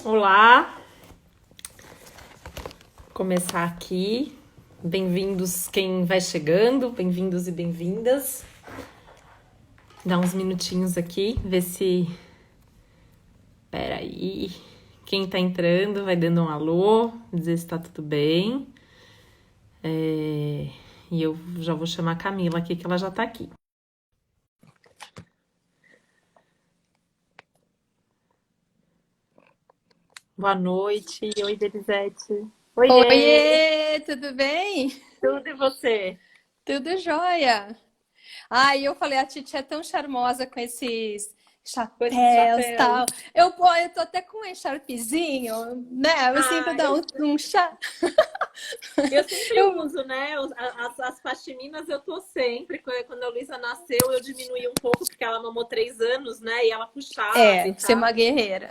Olá, começar aqui. Bem-vindos quem vai chegando, bem-vindos e bem-vindas. Dá uns minutinhos aqui, ver se. Pera aí. Quem tá entrando vai dando um alô, dizer se tá tudo bem. E eu já vou chamar a Camila aqui, que ela já tá aqui. Boa noite. Oi, Delisete. Oiê, Oiê, tudo bem? tudo e você? Tudo jóia. Ai, eu falei, a Titi é tão charmosa com esses Com esse chapéus e chapéu. tal. Eu tô até com um encharpezinho, né? Assim, pra Ah, dar um chá. eu sempre Eu, uso, né? As pashminas eu tô sempre. Quando a Luísa nasceu, eu diminuí um pouco, porque ela mamou 3 anos, né? E ela puxava e ser tal. uma guerreira.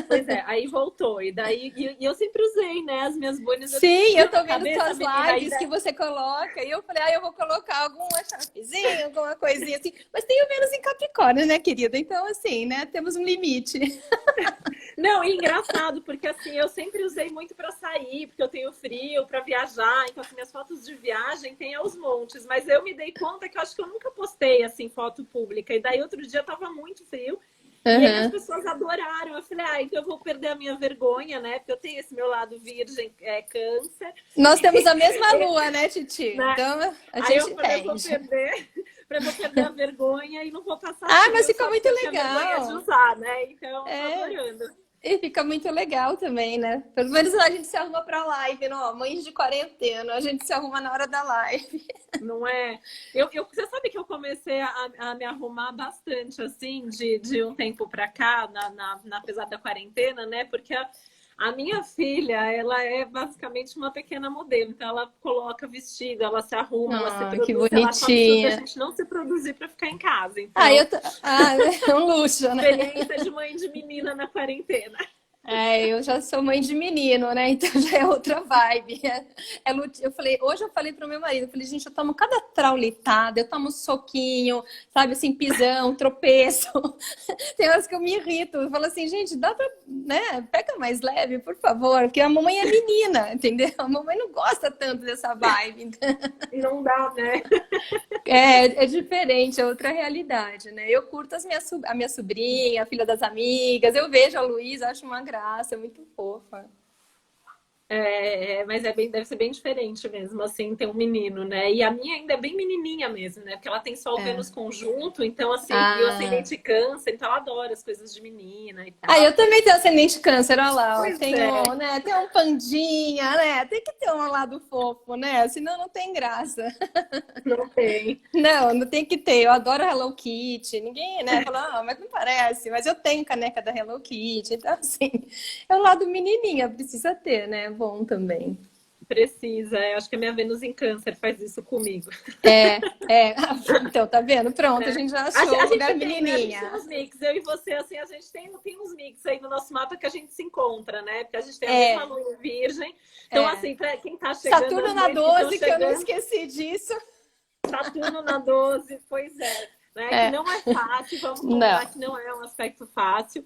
Pois é, aí voltou. E daí e eu sempre usei, né? As minhas boinas, eu Sim, tiro eu na tô vendo cabeça, suas menina, aí lives que você coloca. E eu falei, eu vou colocar algum encharpezinho, alguma coisinha assim. Mas tenho menos em Capricórnio, né, querida? Então, assim, né? Temos um limite. não, e engraçado, porque assim, eu sempre usei muito para sair, porque eu tenho frio, para viajar, então assim, minhas fotos de viagem tem aos montes, mas eu me dei conta que eu acho que eu nunca postei assim foto pública, e daí outro dia tava muito frio, e aí as Uhum. pessoas adoraram, eu falei, então eu vou perder a minha vergonha, né, porque eu tenho esse meu lado virgem, câncer, Nós temos a mesma lua, né, Titi? né, Então a aí eu gente falei, eu vou entende. perder, eu vou perder a vergonha e não vou passar Ah, mas frio fica só muito porque eu tinha vergonha de legal. usar, né, então eu tô É, adorando. e fica muito legal também, né? Pelo menos a gente se arruma pra live, não? Mães de quarentena, a gente se arruma na hora da live. Não é? Você sabe que eu comecei a me arrumar bastante, assim, de um tempo para cá, apesar da quarentena, né? Porque a minha filha, ela é basicamente uma pequena modelo. Então, ela coloca vestido, ela se arruma, ela se Ah, que produz. Ela acha um absurdo a bonitinha. gente não se produzir para ficar em casa. Ah, Então, é um luxo, né? experiência de mãe de menina na quarentena. É, eu já sou mãe de menino, né? Então já é outra vibe. Hoje eu falei pro meu marido, eu falei, gente, eu tomo cada traulitada, eu tomo soquinho, sabe, assim, pisão, tropeço. Tem horas que eu me irrito, eu falo assim, gente, dá pra, né? Pega mais leve, por favor, porque a mamãe é menina, entendeu? A mamãe não gosta tanto dessa vibe. Não dá, né? É diferente, é outra realidade, né? Eu curto a minha sobrinha, a filha das amigas, eu vejo a Luísa, acho uma graça, muito fofa. Mas deve ser bem diferente mesmo, assim, ter um menino, né? E a minha ainda é bem menininha mesmo, né? Porque ela tem Sol Vênus É. conjunto, então, assim, e o Ah. ascendente Câncer, então ela adora as coisas de menina e Ah, eu tal. também tenho ascendente câncer, olha lá, ó. Pois é, Tenho, né? Tem um pandinha, né? Tem que ter um lado fofo, né? Senão não tem graça. não tem. Não, não tem que ter. Eu adoro Hello Kitty. Ninguém, né, fala, mas não parece. Mas eu tenho caneca da Hello Kitty. Então, assim, é o lado menininha, precisa ter, né? É bom também. Precisa. Eu acho que a minha Vênus em Câncer faz isso comigo, É. Então, tá vendo? Pronto, a né? gente já A, achou a o lugar gente tem, né? A gente tem menininha. uns mix. Eu e você, assim, a gente tem uns mix aí no nosso mapa que a gente se encontra, né? Porque a gente tem a mesma É, lua em Virgem. Então, é. assim, para quem tá chegando, Saturno as na mães que estão 12, que eu não chegando, esqueci disso. Saturno na 12, pois é. Né? Que É, não é fácil, vamos combinar não. que não é um aspecto fácil.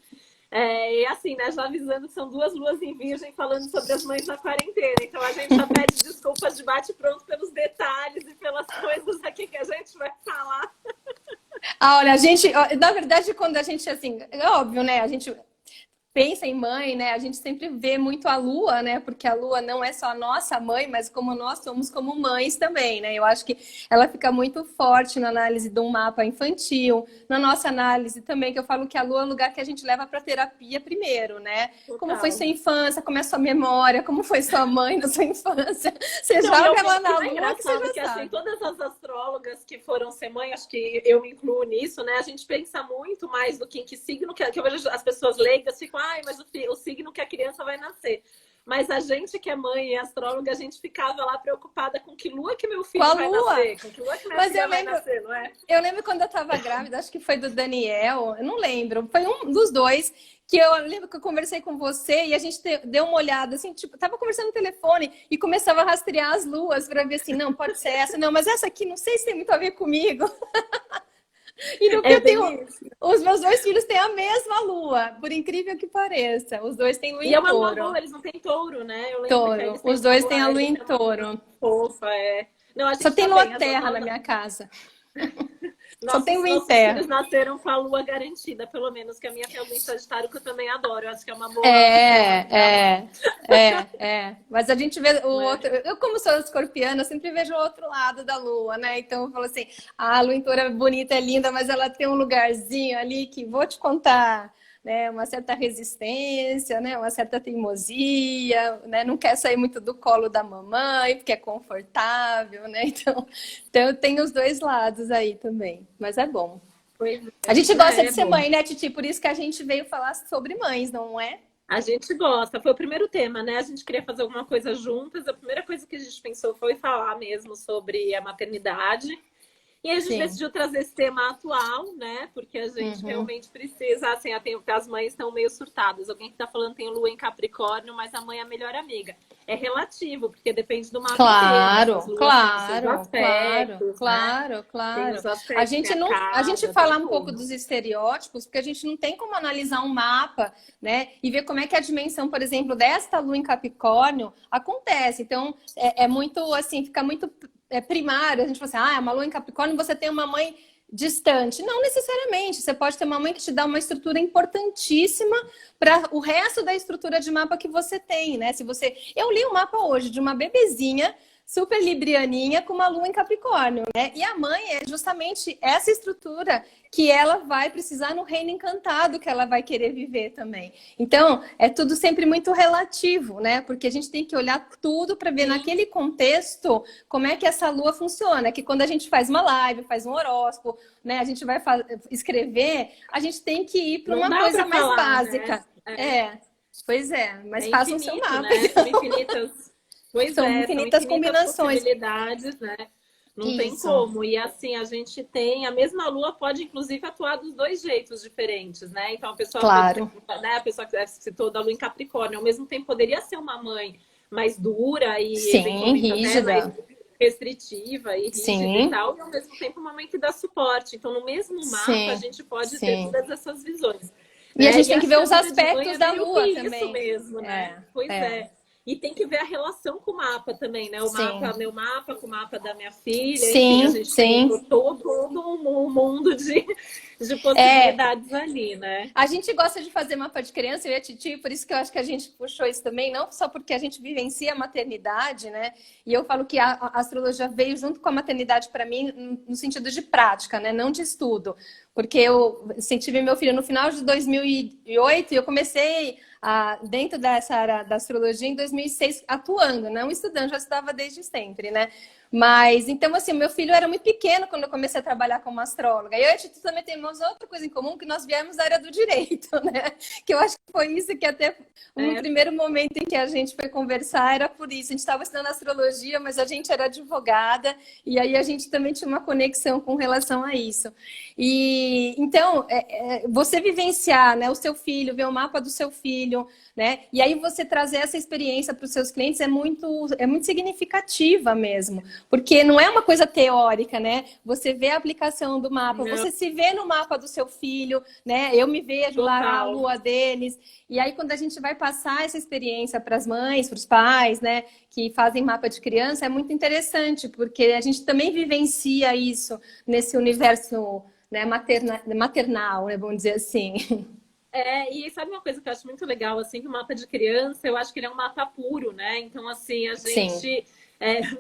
E assim, né, já avisando que são 2 luas em virgem falando sobre as mães na quarentena. Então a gente já pede desculpas de bate-pronto pelos detalhes e pelas coisas aqui que a gente vai falar. Ah, olha, a gente, na verdade, quando a gente, assim, é óbvio, né? A gente pensa em mãe, né? A gente sempre vê muito a Lua, né? Porque a Lua não é só a nossa mãe, mas como nós somos como mães também, né? Eu acho que ela fica muito forte na análise de um mapa infantil, na nossa análise também, que eu falo que a Lua é o lugar que a gente leva para terapia primeiro, né? Como foi Total. sua infância, como é a sua memória, como foi sua mãe na sua infância. Você Não, e joga o ela que na não é Lua que você engraçado já que assim, sabe. todas as astrólogas que foram ser mãe, acho que eu me incluo nisso, né? A gente pensa muito mais do que em que signo que eu vejo as pessoas leigas ficam, mas o signo que a criança vai nascer. Mas a gente que é mãe e astróloga, a gente ficava lá preocupada com que lua que meu Com a filho vai Lua. nascer, com que lua que minha Mas filha vai nascer, não é? eu lembro quando eu tava grávida, acho que foi do Daniel, eu não lembro, foi um dos dois, que eu lembro que eu conversei com você e a gente deu uma olhada, assim, tipo, tava conversando no telefone e começava a rastrear as luas para ver assim, não, pode ser essa, não, mas essa aqui não sei se tem muito a ver comigo. E no que É eu tenho. bem isso. Os meus dois filhos têm a mesma lua, por incrível que pareça. Os dois têm lua E é em uma lua touro. boa, eles não têm touro, né? Eu lembro que Touro. eles têm Os uma dois têm lua, a lua eles em têm uma lua touro. fofa, é. Não, a Só gente tem lua também, terra na minha casa. Só tem nossos, lua em nossos filhos terra. nasceram com a lua garantida, pelo menos, que a minha tem a lua em Sagitário, que eu também adoro. Eu acho que é uma boa forma de dar. É. Mas a gente vê o Né? outro. Eu, como sou escorpiana, eu sempre vejo o outro lado da lua, né? Então eu falo assim: a lua em touro é bonita, é linda, mas ela tem um lugarzinho ali que vou te contar. Né, uma certa resistência, né, uma certa teimosia, né, não quer sair muito do colo da mamãe, porque é confortável, né? Então eu tenho os dois lados aí também, mas é bom. Pois A gente gosta de é ser bom. mãe, né, Titi? Por isso que a gente veio falar sobre mães, não é? A gente gosta. Foi o primeiro tema, né? A gente queria fazer alguma coisa juntas. A primeira coisa que a gente pensou foi falar mesmo sobre a maternidade. E aí a gente Sim. decidiu trazer esse tema atual, né? Porque a gente Uhum. realmente precisa, assim, as mães estão meio surtadas. Alguém que está falando tem lua em Capricórnio, mas a mãe é a melhor amiga. É relativo, porque depende do mapa inteiro. Essas Claro, luas têm os seus claro, claro, aspectos, né? claro, Tem claro. os A aspectos, tem gente a não, a gente casa, tem falar um pouco tudo. dos estereótipos, porque a gente não tem como analisar um mapa, né, e ver como é que a dimensão, por exemplo, desta lua em Capricórnio acontece. Então, é muito assim, fica muito primário. A gente fala assim, ah, é uma lua em Capricórnio, você tem uma mãe distante. Não necessariamente. Você pode ter uma mãe que te dá uma estrutura importantíssima para o resto da estrutura de mapa que você tem, né? Se você, eu li um mapa hoje de uma bebezinha super librianinha com uma lua em Capricórnio, né? E a mãe é justamente essa estrutura que ela vai precisar no reino encantado que ela vai querer viver também. Então, é tudo sempre muito relativo, né? Porque a gente tem que olhar tudo para ver Sim, naquele contexto como é que essa lua funciona. Que quando a gente faz uma live, faz um horóscopo, né? A gente vai escrever, a gente tem que ir para não uma dá coisa para mais falar, né? básica. É, pois é, mas É façam seu infinito, mapa. né? São infinitas. Pois São é, são infinitas infinitas combinações. possibilidades, né? Não tem Isso, como. E assim, a gente tem. A mesma lua pode, inclusive, atuar dos dois jeitos diferentes, né? Então, a pessoa, claro. né, a pessoa que citou da lua em Capricórnio, ao mesmo tempo poderia ser uma mãe mais dura e, Sim, eventualmente, até mais rígida. restritiva e rígida e Sim, tal, e ao mesmo tempo uma mãe que dá suporte. Então, no mesmo mapa, a sim, gente pode ter sim. todas essas visões. E a Né? gente E tem que acho ver que a os vida de mãe aspectos é da meio que lua isso também. mesmo, né? Pois É. é. E tem que ver a relação com o mapa também, né? O mapa, Sim, meu mapa com o mapa da minha filha, enfim, a sim, gente tem sim. todo um mundo de É, possibilidades ali, né? a gente gosta de fazer mapa de criança, eu e a Titi, por isso que eu acho que a gente puxou isso também, não só porque a gente vivencia a maternidade, né? E eu falo que a astrologia veio junto com a maternidade para mim no sentido de prática, né? Não de estudo. Porque eu tive meu filho no final de 2008 e eu comecei dentro dessa área da astrologia em 2006 atuando, não estudando, já estudava desde sempre, né? Mas, então, assim, meu filho era muito pequeno quando eu comecei a trabalhar como astróloga. E eu e a Titi também temos outra coisa em comum, que nós viemos da área do direito, né? Que eu acho que foi isso que até no É, primeiro momento em que a gente foi conversar, era por isso. A gente estava estudando astrologia, mas a gente era advogada, e aí a gente também tinha uma conexão com relação a isso. E então, você vivenciar, né, o seu filho, ver o mapa do seu filho, né? E aí você trazer essa experiência para os seus clientes é muito significativa mesmo. Porque não é uma coisa teórica, né? Você vê a aplicação do mapa, não, você se vê no mapa do seu filho, né? Eu me vejo lá na total. lua deles. E aí, quando a gente vai passar essa experiência para as mães, para os pais, né, que fazem mapa de criança, é muito interessante, porque a gente também vivencia isso nesse universo, né, maternal, né, vamos dizer assim. É, e sabe uma coisa que eu acho muito legal, assim, que o mapa de criança, eu acho que ele é um mapa puro, né? Então, assim, a Sim. gente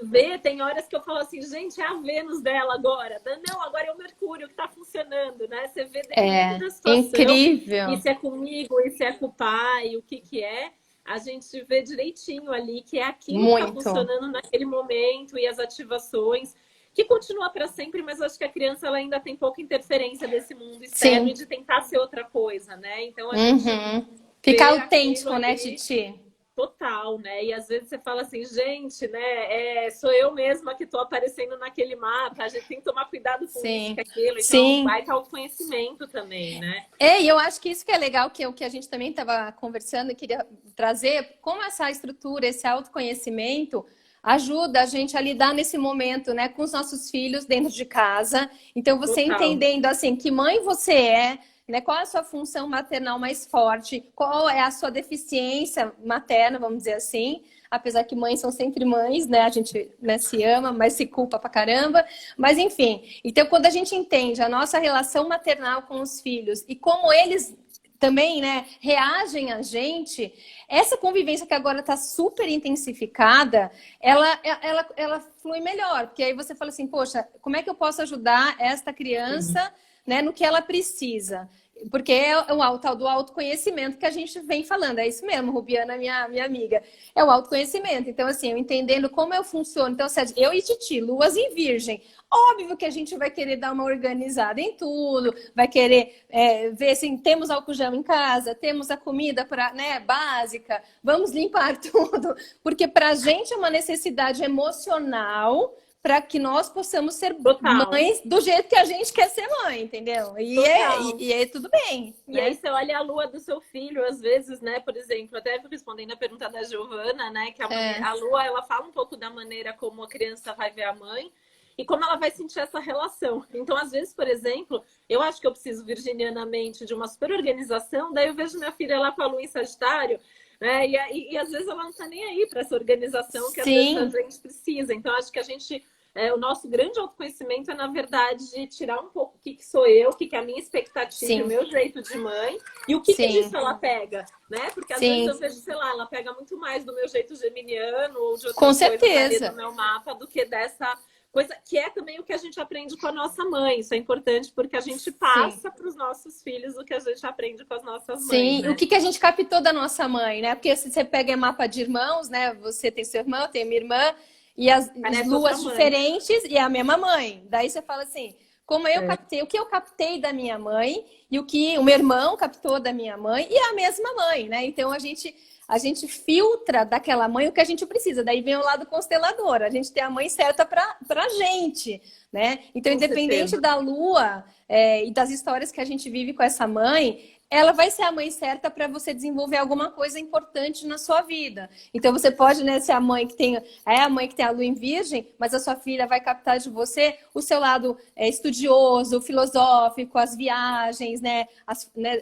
vê, tem horas que eu falo assim, gente, é a Vênus dela agora. Não, agora é o Mercúrio que tá funcionando, né? Você vê, dependendo É da situação, e incrível. se é comigo, e se é com o pai, o que é, a gente vê direitinho ali que é aquilo que tá Muito. funcionando naquele momento e as ativações que continua para sempre, mas eu acho que a criança ela ainda tem pouca interferência desse mundo externo e Sim. de tentar ser outra coisa, né? Então a gente Uhum. Ficar vê aquilo autêntico, né, ali Titi? total, né? E às vezes você fala assim, gente, né? Sou eu mesma que estou aparecendo naquele mapa, a gente tem que tomar cuidado com isso, com Sim. aquilo. Então, Sim. vai ter autoconhecimento também, né? E eu acho que isso que é legal, que é o que a gente também estava conversando e queria trazer, como essa estrutura, esse autoconhecimento, ajuda a gente a lidar nesse momento, né, com os nossos filhos dentro de casa. Então, você entendendo, assim, que mãe você é, né, qual é a sua função maternal mais forte, qual é a sua deficiência materna, vamos dizer assim, apesar que mães são sempre mães, né, a gente, né, se ama, mas se culpa pra caramba, mas enfim. Então, quando a gente entende a nossa relação maternal com os filhos e como eles também, né, reagem a gente, essa convivência que agora está super intensificada, ela flui melhor, porque aí você fala assim, poxa, como é que eu posso ajudar esta criança, né, no que ela precisa? Porque é o tal do autoconhecimento que a gente vem falando, é isso mesmo, Rubiana, minha amiga, é o autoconhecimento. Então, assim, eu entendendo como eu funciono, então, eu e Titi, luas em virgem, óbvio que a gente vai querer dar uma organizada em tudo, vai querer ver assim, temos álcool gel em casa, temos a comida né, básica, vamos limpar tudo, porque para a gente é uma necessidade emocional para que nós possamos ser mães do jeito que a gente quer ser mãe, entendeu? E é tudo bem. E aí você olha a lua do seu filho, às vezes, né? Por exemplo, até respondendo a pergunta da Giovana, né? Que a lua, ela fala um pouco da maneira como a criança vai ver a mãe e como ela vai sentir essa relação. Então, às vezes, por exemplo, eu acho que eu preciso virginianamente de uma super organização, daí eu vejo minha filha lá com a lua em Sagitário, né? E às vezes ela não tá nem aí para essa organização que às vezes a gente precisa. Então, acho que a gente... o nosso grande autoconhecimento é, na verdade, de tirar um pouco o que sou eu, o que é a minha expectativa, o meu jeito de mãe, e o que disso ela pega, né? Porque às vezes eu vejo, sei lá, ela pega muito mais do meu jeito geminiano ou de outra coisa no meu mapa do que dessa coisa, que é também o que a gente aprende com a nossa mãe. Isso é importante porque a gente passa para os nossos filhos o que a gente aprende com as nossas mães. Sim, né? O que a gente captou da nossa mãe, né? Porque se você pega mapa de irmãos, né? Você tem seu irmão, eu tenho minha irmã, e as luas diferentes e é a mesma mãe. Daí você fala assim, como eu captei, o que eu captei da minha mãe e o que o meu irmão captou da minha mãe e a mesma mãe, né? Então a gente filtra daquela mãe o que a gente precisa. Daí vem o lado constelador. A gente tem a mãe certa pra gente, né? Então, independente da lua e das histórias que a gente vive com essa mãe, ela vai ser a mãe certa para você desenvolver alguma coisa importante na sua vida. Então, você pode, né, ser a mãe que tem a lua em virgem, mas a sua filha vai captar de você o seu lado estudioso, filosófico, as viagens, né,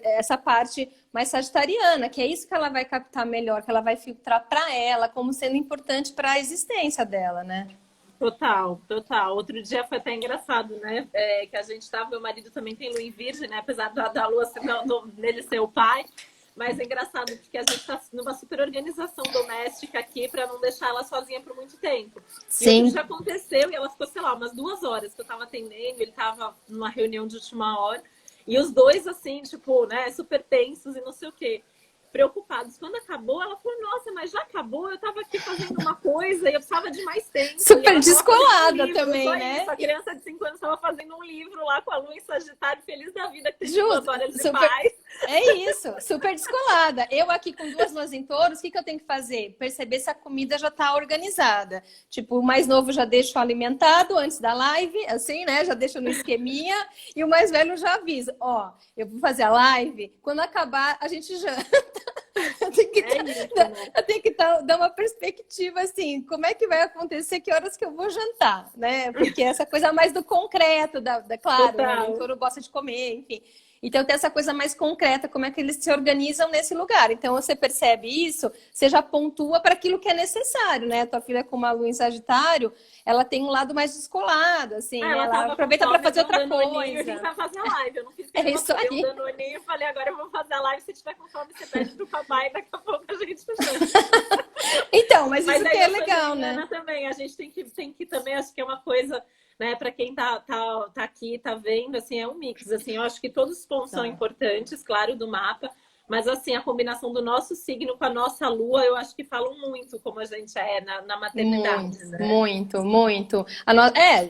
essa parte mais sagitariana, que é isso que ela vai captar melhor, que ela vai filtrar para ela como sendo importante para a existência dela, né? Total, total. Outro dia foi até engraçado, né? Que a gente tava, meu marido também tem lua em virgem, né? Apesar da lua dele ser o pai. Mas é engraçado porque a gente tá numa super organização doméstica aqui para não deixar ela sozinha por muito tempo. Sim. E isso aconteceu e ela ficou, sei lá, umas 2 horas que eu tava atendendo, ele tava numa reunião de última hora. E os dois, assim, tipo, né, super tensos e não sei o quê. Preocupados. Quando acabou, ela falou, nossa, mas já acabou? Eu tava aqui fazendo uma coisa e eu precisava de mais tempo. Super descolada também, né? Isso. A criança de 5 anos estava fazendo um livro lá com a lua em Sagitário, feliz da vida, que tem 2 horas de paz. É isso, super descolada. Eu aqui com 2 luas em touros, o que eu tenho que fazer? Perceber se a comida já tá organizada. Tipo, o mais novo já deixo alimentado antes da live, assim, né? Já deixo no esqueminha. E o mais velho já avisa. Ó, eu vou fazer a live, quando acabar, a gente janta. Eu tenho que dar uma perspectiva assim, como é que vai acontecer, que horas que eu vou jantar, né? Porque essa coisa mais do concreto, claro, né? O touro gosta de comer, enfim. Então tem essa coisa mais concreta, como é que eles se organizam nesse lugar. Então você percebe isso, você já pontua para aquilo que é necessário, né? A tua filha com uma lua em Sagitário, ela tem um lado mais descolado, assim, ela aproveita para fazer outra coisa. A gente vai fazer a live, eu não fiz isso aí. Um danoninho, eu falei, agora eu vou fazer a live, se tiver com fome, você pede pro papai, daqui a pouco a gente janta. Então, mas isso que é legal, né? Também, a gente tem que também, acho que é uma coisa, né, para quem tá aqui, tá vendo, assim, é um mix, assim, eu acho que todos os pontos são importantes, claro, do mapa, mas assim, a combinação do nosso signo com a nossa lua, eu acho que falam muito como a gente é na maternidade, muito, né? Muito, muito.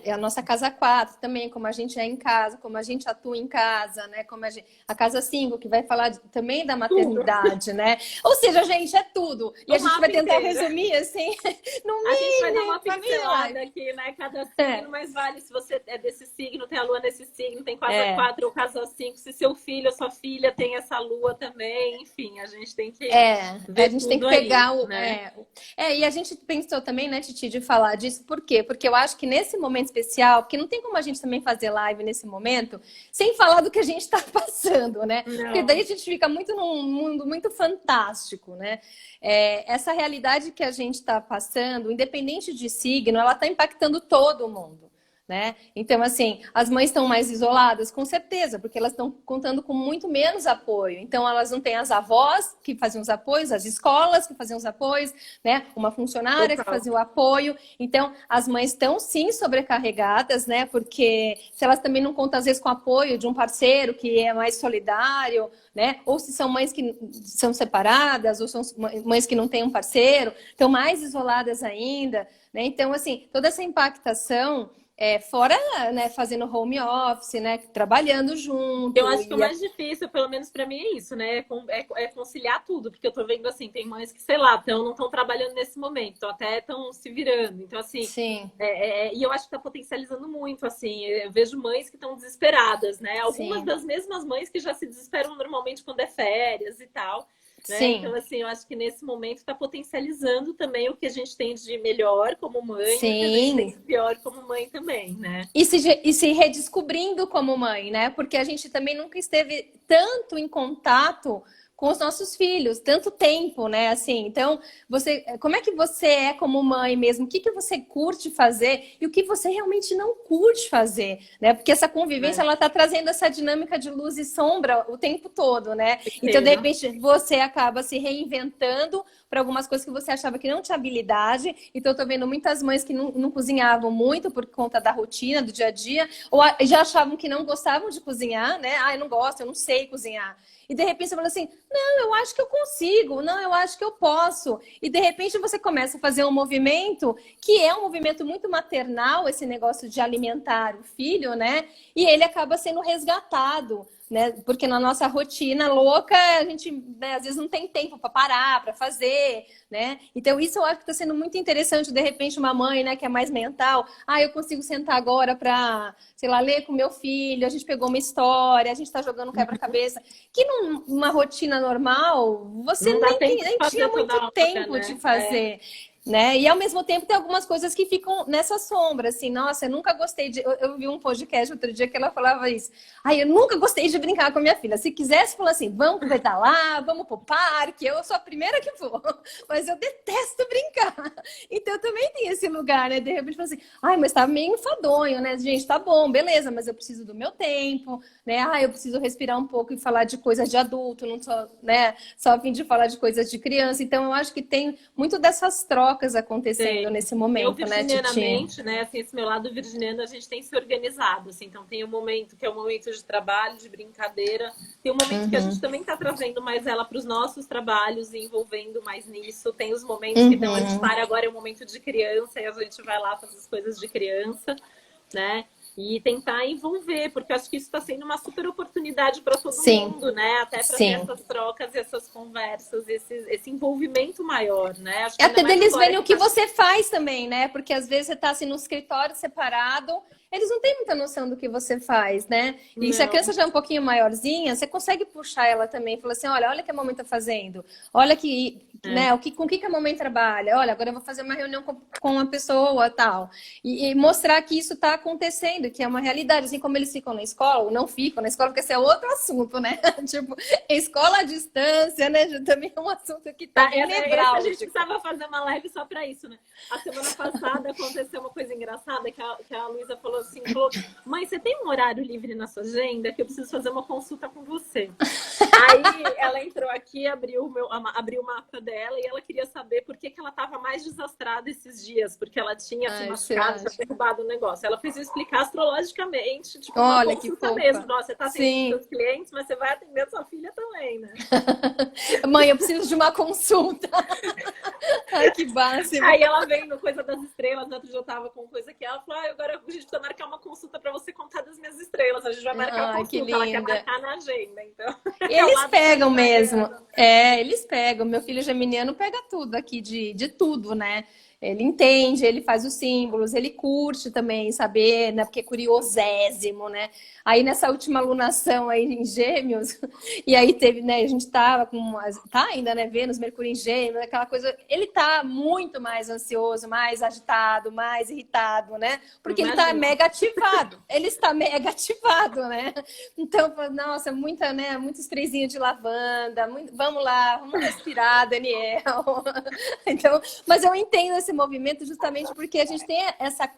É a nossa casa 4 também, como a gente é em casa, como a gente atua em casa, né? Como a casa 5, que vai falar também da maternidade, né? Ou seja, gente, é tudo. E a gente vai tentar resumir, assim, no mínimo. A gente vai dar uma pincelada aqui, né? Cada signo, mas vale se você é desse signo, tem a lua nesse signo, tem casa 4 ou casa 5, se seu filho ou sua filha tem essa lua também. também, enfim, a gente tem que a gente tem que pegar aí, o. né? E a gente pensou também, né, Titi, de falar disso, por quê? Porque eu acho que nesse momento especial, porque não tem como a gente também fazer live nesse momento sem falar do que a gente está passando, né? Porque daí a gente fica muito num mundo muito fantástico, né? Essa realidade que a gente está passando, independente de signo, ela está impactando todo mundo. Né? Então, assim, as mães estão mais isoladas, com certeza, porque elas estão contando com muito menos apoio. Então, elas não têm as avós que faziam os apoios, as escolas que faziam os apoios, né? Uma funcionária que fazia o apoio. Então, as mães estão, sim, sobrecarregadas, né? Porque se elas também não contam, às vezes, com o apoio de um parceiro que é mais solidário, né? Ou se são mães que são separadas, ou são mães que não têm um parceiro, estão mais isoladas ainda, né? Então, assim, toda essa impactação... fora, né, fazendo home office, né, trabalhando junto. Eu acho que o mais difícil, pelo menos para mim, é isso, né? É conciliar tudo, porque eu tô vendo assim, tem mães que, sei lá, não estão trabalhando nesse momento, até estão se virando. Então, assim, Sim. E eu acho que tá potencializando muito, assim. Eu vejo mães que estão desesperadas, né? Algumas Sim. das mesmas mães que já se desesperam normalmente quando é férias e tal. Né? Sim. Então, assim, eu acho que nesse momento está potencializando também o que a gente tem de melhor como mãe, Sim. e o que a gente tem de pior como mãe também, né? E se redescobrindo como mãe, né? Porque a gente também nunca esteve tanto em contato com os nossos filhos, tanto tempo, né? Assim, então, como é que você é como mãe mesmo? O que você curte fazer e o que você realmente não curte fazer, né? Porque essa convivência, ela tá trazendo essa dinâmica de luz e sombra o tempo todo, né? Então, de repente, você acaba se reinventando para algumas coisas que você achava que não tinha habilidade. Então, eu tô vendo muitas mães que não cozinhavam muito por conta da rotina, do dia a dia, ou já achavam que não gostavam de cozinhar, né? Eu não gosto, eu não sei cozinhar. E de repente você fala assim, não, eu acho que eu consigo, não, eu acho que eu posso. E de repente você começa a fazer um movimento que é um movimento muito maternal, esse negócio de alimentar o filho, né? E ele acaba sendo resgatado, né? Porque na nossa rotina louca, a gente, né, às vezes não tem tempo para parar, para fazer, né? Então isso eu acho que está sendo muito interessante, de repente uma mãe, né, que é mais mental, eu consigo sentar agora para, sei lá, ler com meu filho, a gente pegou uma história, a gente está jogando quebra-cabeça, que numa rotina normal, você nem tinha muito tempo de fazer. Né? E ao mesmo tempo tem algumas coisas que ficam nessa sombra, assim, nossa, eu nunca gostei de... Eu vi um podcast outro dia que ela falava isso. Eu nunca gostei de brincar com a minha filha. Se quisesse, falar assim, vamos pedalar, vamos pro parque, eu sou a primeira que vou. Mas eu detesto brincar. Então também tem esse lugar, né? De repente, fala assim, mas tá meio enfadonho, né? Gente, tá bom, beleza, mas eu preciso do meu tempo, né? Eu preciso respirar um pouco e falar de coisas de adulto, não só, né? Só a fim de falar de coisas de criança. Então eu acho que tem muito dessas trocas acontecendo nesse momento, né, Titi? Né? Assim, esse meu lado virginiano, a gente tem se organizado, assim, então tem um momento que é um momento de trabalho, de brincadeira, tem um momento que a gente também está trazendo mais ela para os nossos trabalhos e envolvendo mais nisso, tem os momentos que não, a gente para agora, é o momento de criança, e a gente vai lá fazer as coisas de criança, né? E tentar envolver, porque eu acho que isso está sendo uma super oportunidade para todo mundo, né? Até para ter essas trocas, essas conversas, esse envolvimento maior, né? Acho que até deles verem o que você faz também, né? Porque às vezes você está assim, num escritório separado, eles não têm muita noção do que você faz, né? E se a criança já é um pouquinho maiorzinha, você consegue puxar ela também, falar assim, olha o que a mamãe está fazendo, olha que, né, com o que a mamãe trabalha, olha, agora eu vou fazer uma reunião com uma pessoa, tal, e mostrar que isso está acontecendo, que é uma realidade, assim como eles ficam na escola, ou não ficam na escola, porque esse é outro assunto, né? Tipo, escola à distância, né? Também é um assunto que tá nevrálgico. A gente precisava fazer uma live só para isso, né? A semana passada aconteceu uma coisa engraçada, que a Luísa falou assim, mãe, você tem um horário livre na sua agenda que eu preciso fazer uma consulta com você. Aí ela entrou aqui, abriu o mapa dela e ela queria saber por que ela estava mais desastrada esses dias, porque ela tinha se machucado, tinha derrubado o negócio. Ela fez eu explicar astrologicamente, tipo, uma consulta mesmo. Nossa, você está atendendo seus clientes, mas você vai atender sua filha também, né? Mãe, eu preciso de uma consulta. Ai, que máximo. Aí ela veio no Coisa das Estrelas, no outro dia eu tava com coisa que ela falou, agora a gente precisa marcar uma consulta pra você contar das minhas estrelas. A gente vai marcar uma consulta, ela quer marcar na agenda, então. Eles pegam mesmo. Eles pegam. Meu filho geminiano pega tudo aqui, de tudo, né? Ele entende, ele faz os símbolos, ele curte também saber, né? Porque é curiosésimo, né? Aí nessa última alunação aí em Gêmeos, e aí teve, né? A gente tava tá ainda, né? Vênus, Mercúrio em Gêmeos, aquela coisa. Ele tá muito mais ansioso, mais agitado, mais irritado, né? Porque ele tá mega ativado. Ele está mega ativado, né? Então, nossa, muito sprayzinho de lavanda, vamos lá, vamos respirar, Daniel. Então, mas eu entendo esse movimento justamente porque a gente tem essa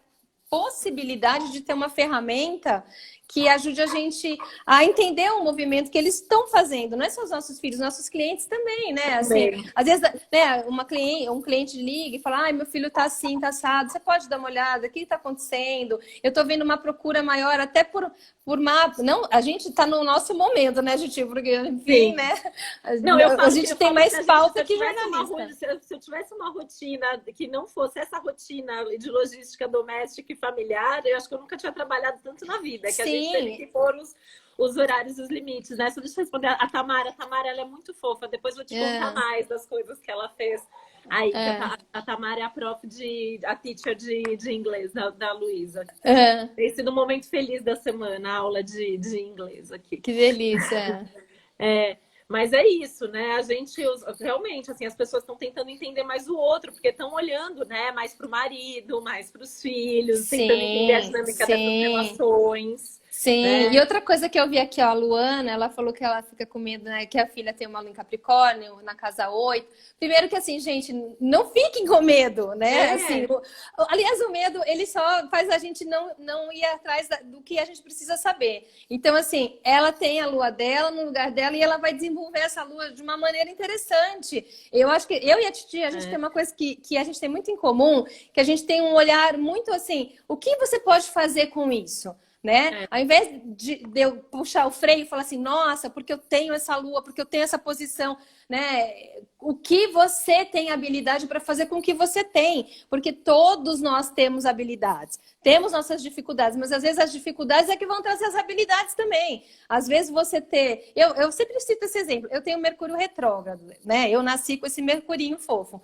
possibilidade de ter uma ferramenta que ajude a gente a entender o movimento que eles estão fazendo. Não é só os nossos filhos, nossos clientes também, né? Assim, às vezes, né, um cliente liga e fala, ai, meu filho tá assim, tá assado, você pode dar uma olhada, o que tá acontecendo? Eu tô vendo uma procura maior até por mapa. Não, a gente tá no nosso momento, né, gente? Porque, enfim, Sim. né? Não, a gente tem mais pauta que jornalista. Se eu tivesse uma rotina que não fosse essa rotina de logística doméstica e familiar, eu acho que eu nunca tinha trabalhado tanto na vida. Que a gente teve que pôr os horários, os limites, né? Só deixa eu responder a Tamara. A Tamara, ela é muito fofa. Depois vou te contar mais das coisas que ela fez. Aí, a Tamara é a a teacher de inglês da Luísa. Tem sido um momento feliz da semana, a aula de inglês aqui. Que delícia! Mas é isso, né? A gente realmente, assim, as pessoas estão tentando entender mais o outro, porque estão olhando, né, mais para o marido, mais para os filhos, tentando entender a dinâmica dessas relações. Sim, né? E outra coisa que eu vi aqui, ó, a Luana, ela falou que ela fica com medo, né, que a filha tem uma lua em Capricórnio, na casa 8. Primeiro que assim, gente, não fiquem com medo, né? Assim, aliás, o medo, ele só faz a gente não ir atrás do que a gente precisa saber. Então, assim, ela tem a lua dela no lugar dela e ela vai desenvolver essa lua de uma maneira interessante. Eu acho que eu e a Titi, a gente tem uma coisa que a gente tem muito em comum, que a gente tem um olhar muito assim, o que você pode fazer com isso? Né? Ao invés de eu puxar o freio e falar assim, nossa, porque eu tenho essa lua, porque eu tenho essa posição, né? O que você tem habilidade para fazer com o que você tem? Porque todos nós temos habilidades, temos nossas dificuldades, mas às vezes as dificuldades é que vão trazer as habilidades também. Às vezes você ter... Eu sempre cito esse exemplo, eu tenho Mercúrio retrógrado, né? Eu nasci com esse Mercurinho fofo.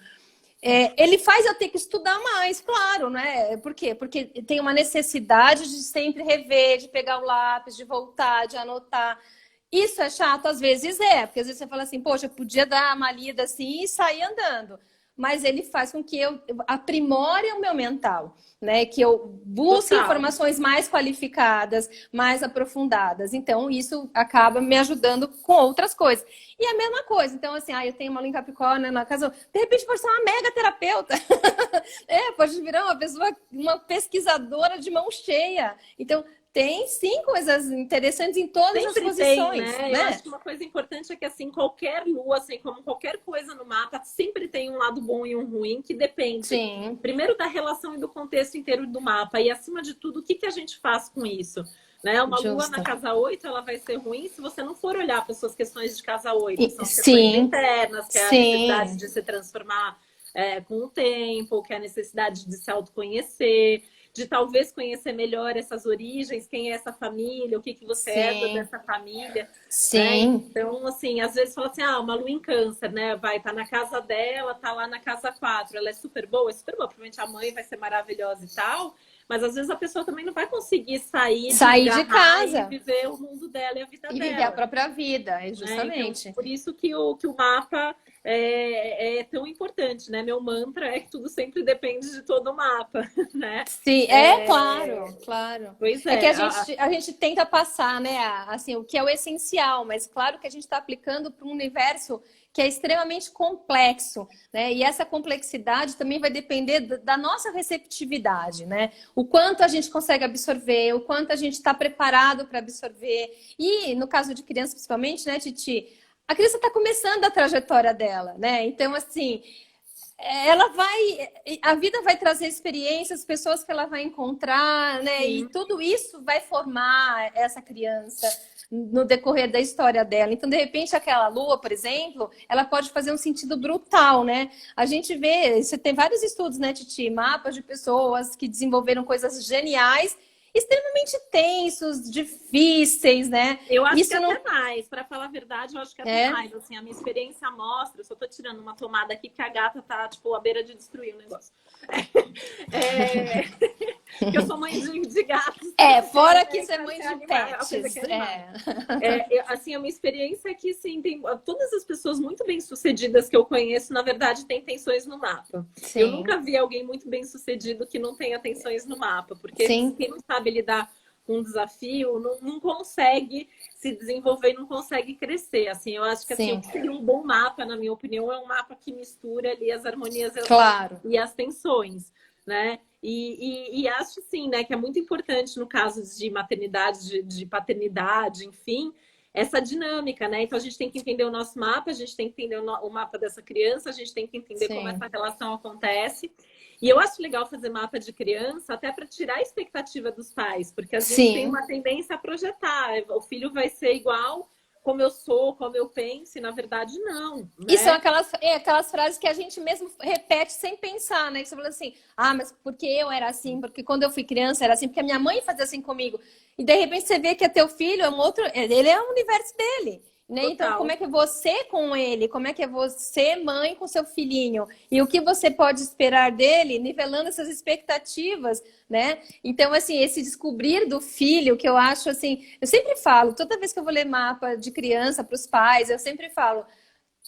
Ele faz eu ter que estudar mais, claro, né? Por quê? Porque tem uma necessidade de sempre rever, de pegar o lápis, de voltar, de anotar. Isso é chato? Às vezes porque às vezes você fala assim, poxa, eu podia dar uma lida assim e sair andando. Mas ele faz com que eu aprimore o meu mental, né? Que eu busque informações mais qualificadas, mais aprofundadas. Então, isso acaba me ajudando com outras coisas. E a mesma coisa. Então, assim, eu tenho uma lua em Capricórnio na casa... De repente, pode ser uma mega terapeuta. Pode virar uma pesquisadora de mão cheia. Então, tem sim coisas interessantes em todas as posições. Né? Eu acho que uma coisa importante é que assim, qualquer lua, assim como qualquer coisa no mapa, sempre tem um lado bom e um ruim, que depende primeiro da relação e do contexto inteiro do mapa. E acima de tudo, o que a gente faz com isso? Né? Uma lua na casa 8, ela vai ser ruim se você não for olhar para as suas questões de casa 8. São questões internas, que é a necessidade de se transformar com o tempo, que é a necessidade de se autoconhecer, de talvez conhecer melhor essas origens, quem é essa família, o que você herda dessa família. Né? Então, assim, às vezes fala assim, uma lua em Câncer, né? Vai tá na casa dela, tá lá na casa 4, ela é super boa, provavelmente a mãe vai ser maravilhosa e tal, mas às vezes a pessoa também não vai conseguir sair de casa e viver o mundo dela e a vida dela. E viver a própria vida, justamente. Então, por isso que o mapa é tão importante, né? Meu mantra é que tudo sempre depende de todo o mapa, né? Sim, claro. Pois é. É que a gente tenta passar, né? Assim, o que é o essencial, mas claro que a gente está aplicando para um universo que é extremamente complexo, né? E essa complexidade também vai depender da nossa receptividade, né? O quanto a gente consegue absorver, o quanto a gente está preparado para absorver. E no caso de criança, principalmente, né, Titi? A criança está começando a trajetória dela, né? Então, assim, a vida vai trazer experiências, pessoas que ela vai encontrar, né? E tudo isso vai formar essa criança no decorrer da história dela. Então, de repente, aquela lua, por exemplo, ela pode fazer um sentido brutal, né? A gente vê, você tem vários estudos, né, Titi? Mapas de pessoas que desenvolveram coisas geniais e extremamente tensos, difíceis, né? Eu acho Isso que não... até mais, para falar a verdade, eu acho que até mais. Assim, a minha experiência mostra, eu só tô tirando uma tomada aqui que a gata tá, tipo, à beira de destruir o negócio. Porque eu sou mãe de gatos. Fora que você é mãe de pets. Assim, a minha experiência é que, sim, tem todas as pessoas muito bem-sucedidas que eu conheço, na verdade, têm tensões no mapa. Sim. Eu nunca vi alguém muito bem-sucedido que não tenha tensões no mapa, porque quem não sabe lidar com um desafio não consegue se desenvolver, não consegue crescer. Assim, eu acho que assim, o que seria um bom mapa, na minha opinião, é um mapa que mistura ali as harmonias e as tensões, né? E acho, sim, né, que é muito importante no caso de maternidade, de paternidade, enfim, essa dinâmica, né? Então a gente tem que entender o nosso mapa, a gente tem que entender o mapa dessa criança, a gente tem que entender como essa relação acontece. E eu acho legal fazer mapa de criança até para tirar a expectativa dos pais, porque a gente tem uma tendência a projetar. O filho vai ser igual como eu sou, como eu penso, e na verdade não. Né? E são aquelas frases que a gente mesmo repete sem pensar, né? Que você fala assim, mas porque eu era assim, porque quando eu fui criança era assim, porque a minha mãe fazia assim comigo. E de repente você vê que teu filho é ele é o universo dele. Né? Então, como é que é você com ele? Como é que é você, mãe, com seu filhinho? E o que você pode esperar dele, nivelando essas expectativas, né? Então, assim, esse descobrir do filho, que eu acho, assim... Eu sempre falo, toda vez que eu vou ler mapa de criança para os pais, eu sempre falo...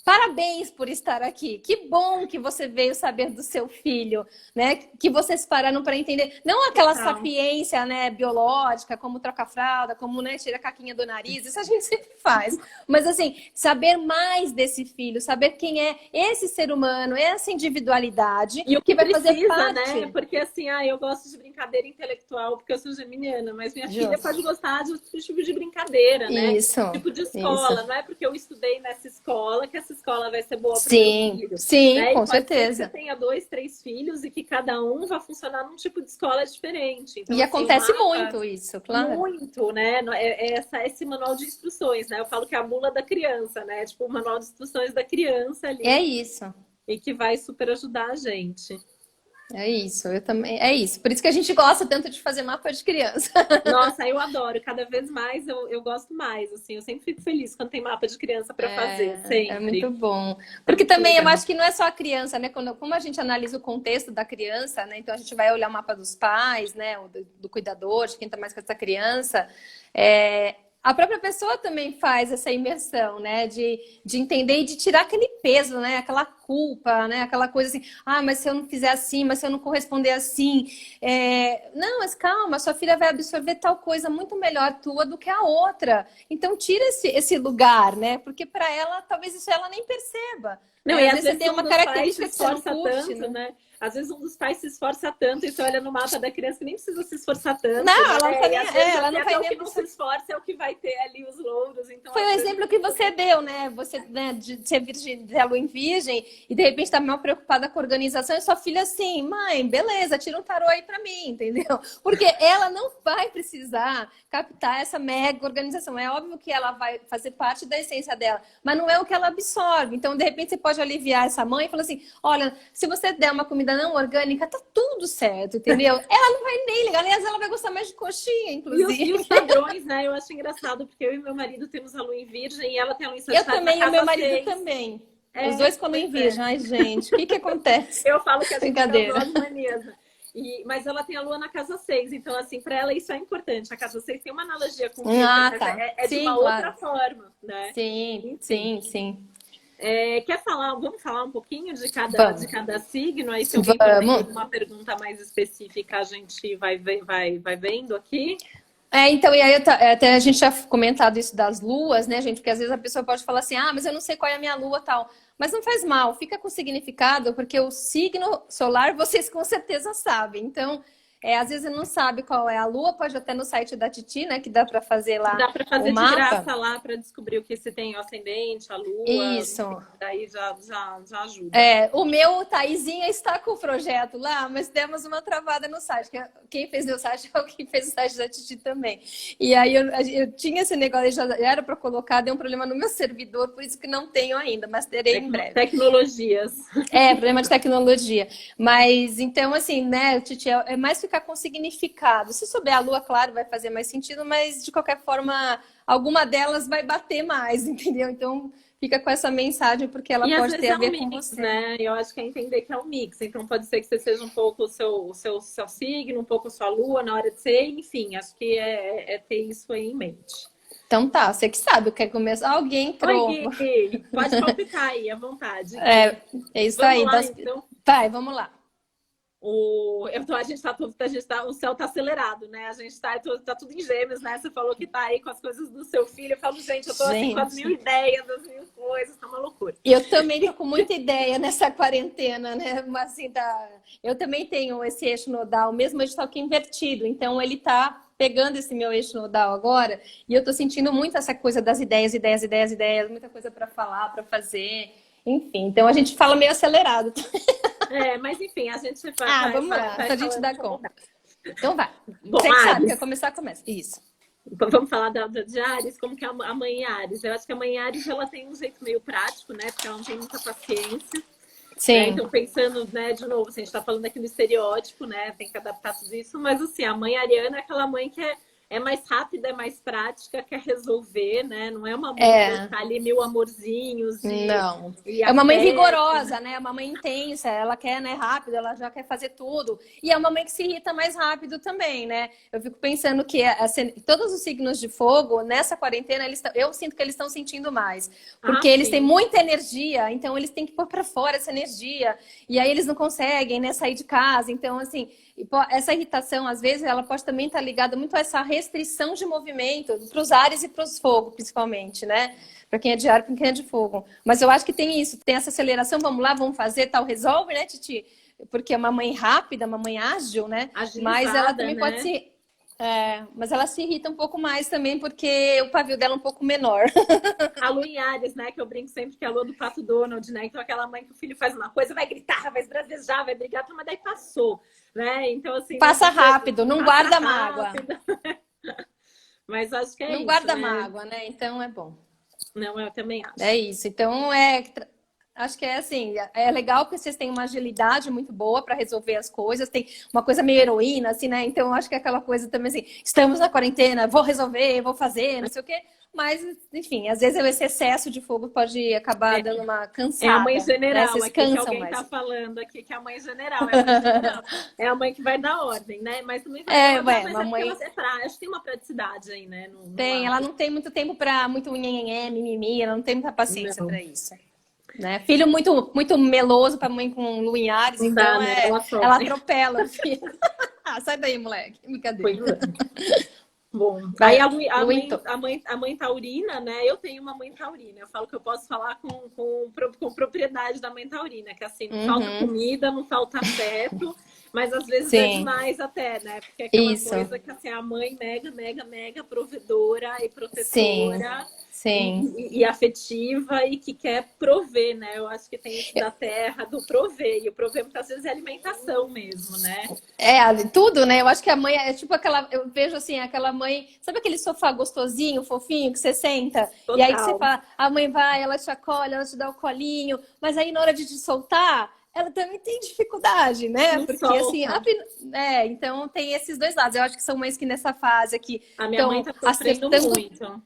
Parabéns por estar aqui. Que bom que você veio saber do seu filho, né? Que vocês pararam para entender. Não aquela sapiência, né, biológica, como troca fralda, como, né, tira a caquinha do nariz. Isso a gente sempre faz. Mas, assim, saber mais desse filho, saber quem é esse ser humano, essa individualidade. E o que vai fazer parte. Né? Porque, assim, eu gosto de brincadeira intelectual porque eu sou geminiana, mas minha filha pode gostar de outro tipo de brincadeira, né? Tipo de escola. Não é porque eu estudei nessa escola que essa escola vai ser boa para o meu filho. Sim, né? com certeza. Que você tenha 2, 3 filhos e que cada um vai funcionar num tipo de escola diferente. Então, e assim, acontece muito isso, claro. Muito, né? Esse manual de instruções, né? Eu falo que é a bula da criança, né? Tipo, o manual de instruções da criança ali. É isso. E que vai super ajudar a gente. É isso, eu também. É isso. Por isso que a gente gosta tanto de fazer mapa de criança. Nossa, eu adoro. Cada vez mais eu gosto mais. Assim, eu sempre fico feliz quando tem mapa de criança para fazer. Sempre. É muito bom. Porque também eu acho que não é só a criança, né? Como a gente analisa o contexto da criança, né? Então a gente vai olhar o mapa dos pais, né? Do cuidador, de quem tá mais com essa criança. A própria pessoa também faz essa imersão, né? De entender e de tirar aquele peso, né? Aquela culpa, né? Aquela coisa assim, mas se eu não fizer assim, mas se eu não corresponder assim... Não, mas calma, sua filha vai absorver tal coisa muito melhor tua do que a outra. Então tira esse lugar, né? Porque para ela, talvez isso ela nem perceba. Não, e às vezes tem uma característica que você não curte, tanto, né? Às vezes um dos pais se esforça tanto e você olha no mapa da criança que nem precisa se esforçar tanto. Não, né? ela não tá nem... ela não vai nem... O que não se esforça é o que vai ter ali os louros. Então, foi o exemplo que você deu, né? Você, né, de ser virgem, de lua em virgem, e de repente tá mal preocupada com a organização, e sua filha assim, mãe, beleza, tira um tarô aí pra mim, entendeu? Porque ela não vai precisar captar essa mega organização. É óbvio que ela vai fazer parte da essência dela, mas não é o que ela absorve. Então, de repente, você pode aliviar essa mãe e falar assim, olha, se você der uma comida não orgânica, tá tudo certo, entendeu? Ela não vai nem ligar, aliás, ela vai gostar mais de coxinha, inclusive. E os padrões, né? Eu acho engraçado, porque eu e meu marido temos a lua em virgem e ela tem a lua em sagitário. Eu também, e o meu marido também. Os dois com a lua em virgem. Ai, gente, o que acontece? Eu falo que a gente tem duas manias. Mas ela tem a lua na casa 6, então, assim, para ela isso é importante. A casa 6 tem uma analogia com isso, tá. de uma outra forma, né? Sim. Quer falar? Vamos falar um pouquinho de cada signo? Aí se alguém tem uma pergunta mais específica, a gente vai vendo aqui. Então, e aí até a gente já comentado isso das luas, né, gente? Porque às vezes a pessoa pode falar assim, mas eu não sei qual é a minha lua tal. Mas não faz mal, fica com significado, porque o signo solar vocês com certeza sabem. Então, às vezes não sabe qual é a lua, pode até no site da Titi, né? Que dá para fazer lá. Dá para fazer de graça lá para descobrir o que você tem, o ascendente, a lua. Isso. Daí já ajuda. O meu, Thaisinha, está com o projeto lá, mas demos uma travada no site. Quem fez meu site é o que fez o site da Titi também. E aí eu tinha esse negócio, já era para colocar, deu um problema no meu servidor, por isso que não tenho ainda, mas terei em breve. Tecnologias. Problema de tecnologia. Mas então, assim, né, Titi, é mais ficar com significado. Se souber a lua, claro, vai fazer mais sentido, mas de qualquer forma, alguma delas vai bater mais, entendeu? Então, fica com essa mensagem, porque ela pode ter a ver com você. Né? Eu acho que é entender que é um mix. Então, pode ser que você seja um pouco o seu signo, um pouco a sua lua na hora de ser, enfim, acho que é ter isso aí em mente. Então tá, você que sabe, eu quero começar. Alguém entrou. Oi, Gui, pode palpitar aí, à vontade. É isso vamos aí. Lá, então. Vai, vamos lá. O céu tá acelerado, né? A gente tá tudo em gêmeos, né? Você falou que tá aí com as coisas do seu filho. Eu falo, gente, eu tô assim com as mil ideias, as mil coisas, tá uma loucura. Eu também tô com muita ideia nessa quarentena, né? Mas assim, eu também tenho esse eixo nodal, mesmo só que invertido. Então ele tá pegando esse meu eixo nodal agora, e eu tô sentindo muito essa coisa das ideias, muita coisa para falar, para fazer. Enfim, então a gente fala meio acelerado. Mas enfim, a gente vamos lá, a gente dá conta. Então vai. Bom, você que sabe, quer começar, começa. Isso. Vamos falar de Áries, como que é a mãe Áries. Eu acho que a mãe Áries, ela tem um jeito meio prático, né? Porque ela não tem muita paciência. Sim. Né? Então, pensando, né, de novo, assim, a gente tá falando aqui no estereótipo, né? Tem que adaptar tudo isso. Mas, assim, a mãe ariana é aquela mãe que é mais rápida, é mais prática, quer resolver, né? Não é uma mãe que tá ali mil amorzinhos. Não. É uma mãe vigorosa, né? É uma mãe intensa, ela quer, né, rápido, ela já quer fazer tudo. E é uma mãe que se irrita mais rápido também, né? Eu fico pensando que todos os signos de fogo, nessa quarentena, eu sinto que eles estão sentindo mais. Porque eles têm muita energia, então eles têm que pôr pra fora essa energia. E aí eles não conseguem, né, sair de casa. Então, assim, essa irritação, às vezes, ela pode também estar ligada muito a essa restrição de movimento para os ares e para os fogo, principalmente, né? Para quem é de ar, para quem é de fogo. Mas eu acho que tem isso, tem essa aceleração, vamos lá, vamos fazer, tal, resolve, né, Titi? Porque é uma mãe rápida, uma mãe ágil, né? Agilizada, mas ela também né? pode se... mas ela se irrita um pouco mais também, porque o pavio dela é um pouco menor. A lua em Áries, né? Que eu brinco sempre que é a lua do Pato Donald, né? Então aquela mãe que o filho faz uma coisa, vai gritar, vai esbravejar, vai brigar, mas daí passou, né? Então, assim... Passa rápido, não guarda mágoa. Mas acho que não isso, guarda né? mágoa, né? Então é bom. Não, eu também acho. É isso. Então, acho que é assim, é legal porque vocês têm uma agilidade muito boa para resolver as coisas, tem uma coisa meio heroína, assim, né? Então, acho que é aquela coisa também assim, estamos na quarentena, vou resolver, vou fazer, não sei o quê. Mas, enfim, às vezes esse excesso de fogo pode acabar dando uma cansada. É a mãe general, né? Vocês aqui que alguém mais. Tá falando aqui, que é a mãe general. É a mãe, general. É a mãe que vai dar ordem, né? Mas também vai dar ordem, mas mãe... acho que tem uma praticidade aí, né? Ela não tem muito tempo para muito mimimi, ela não tem muita paciência para isso. Né? Filho muito, muito meloso para mãe com lua em Áries, então né? Ela atropela o filho. Sai daí, moleque. Brincadeira. Bom, aí a mãe taurina, né? Eu tenho uma mãe taurina. Eu falo que eu posso falar com propriedade da mãe taurina, que assim, não falta comida, não falta afeto, mas às vezes é demais até, né? Porque é aquela coisa que assim, a mãe mega provedora e protetora. Sim. E afetiva e que quer prover, né? Eu acho que tem isso da terra, do prover. E o prover muitas vezes é alimentação mesmo, né? Tudo, né? Eu acho que a mãe é tipo aquela... Eu vejo assim, aquela mãe... Sabe aquele sofá gostosinho, fofinho, que você senta? Total. E aí que você fala, a mãe vai, ela te acolhe, ela te dá o colinho. Mas aí na hora de te soltar... ela também tem dificuldade, né? Não porque solta. assim, então tem esses dois lados. Eu acho que são mães que nessa fase aqui a minha mãe tá sofrendo muito.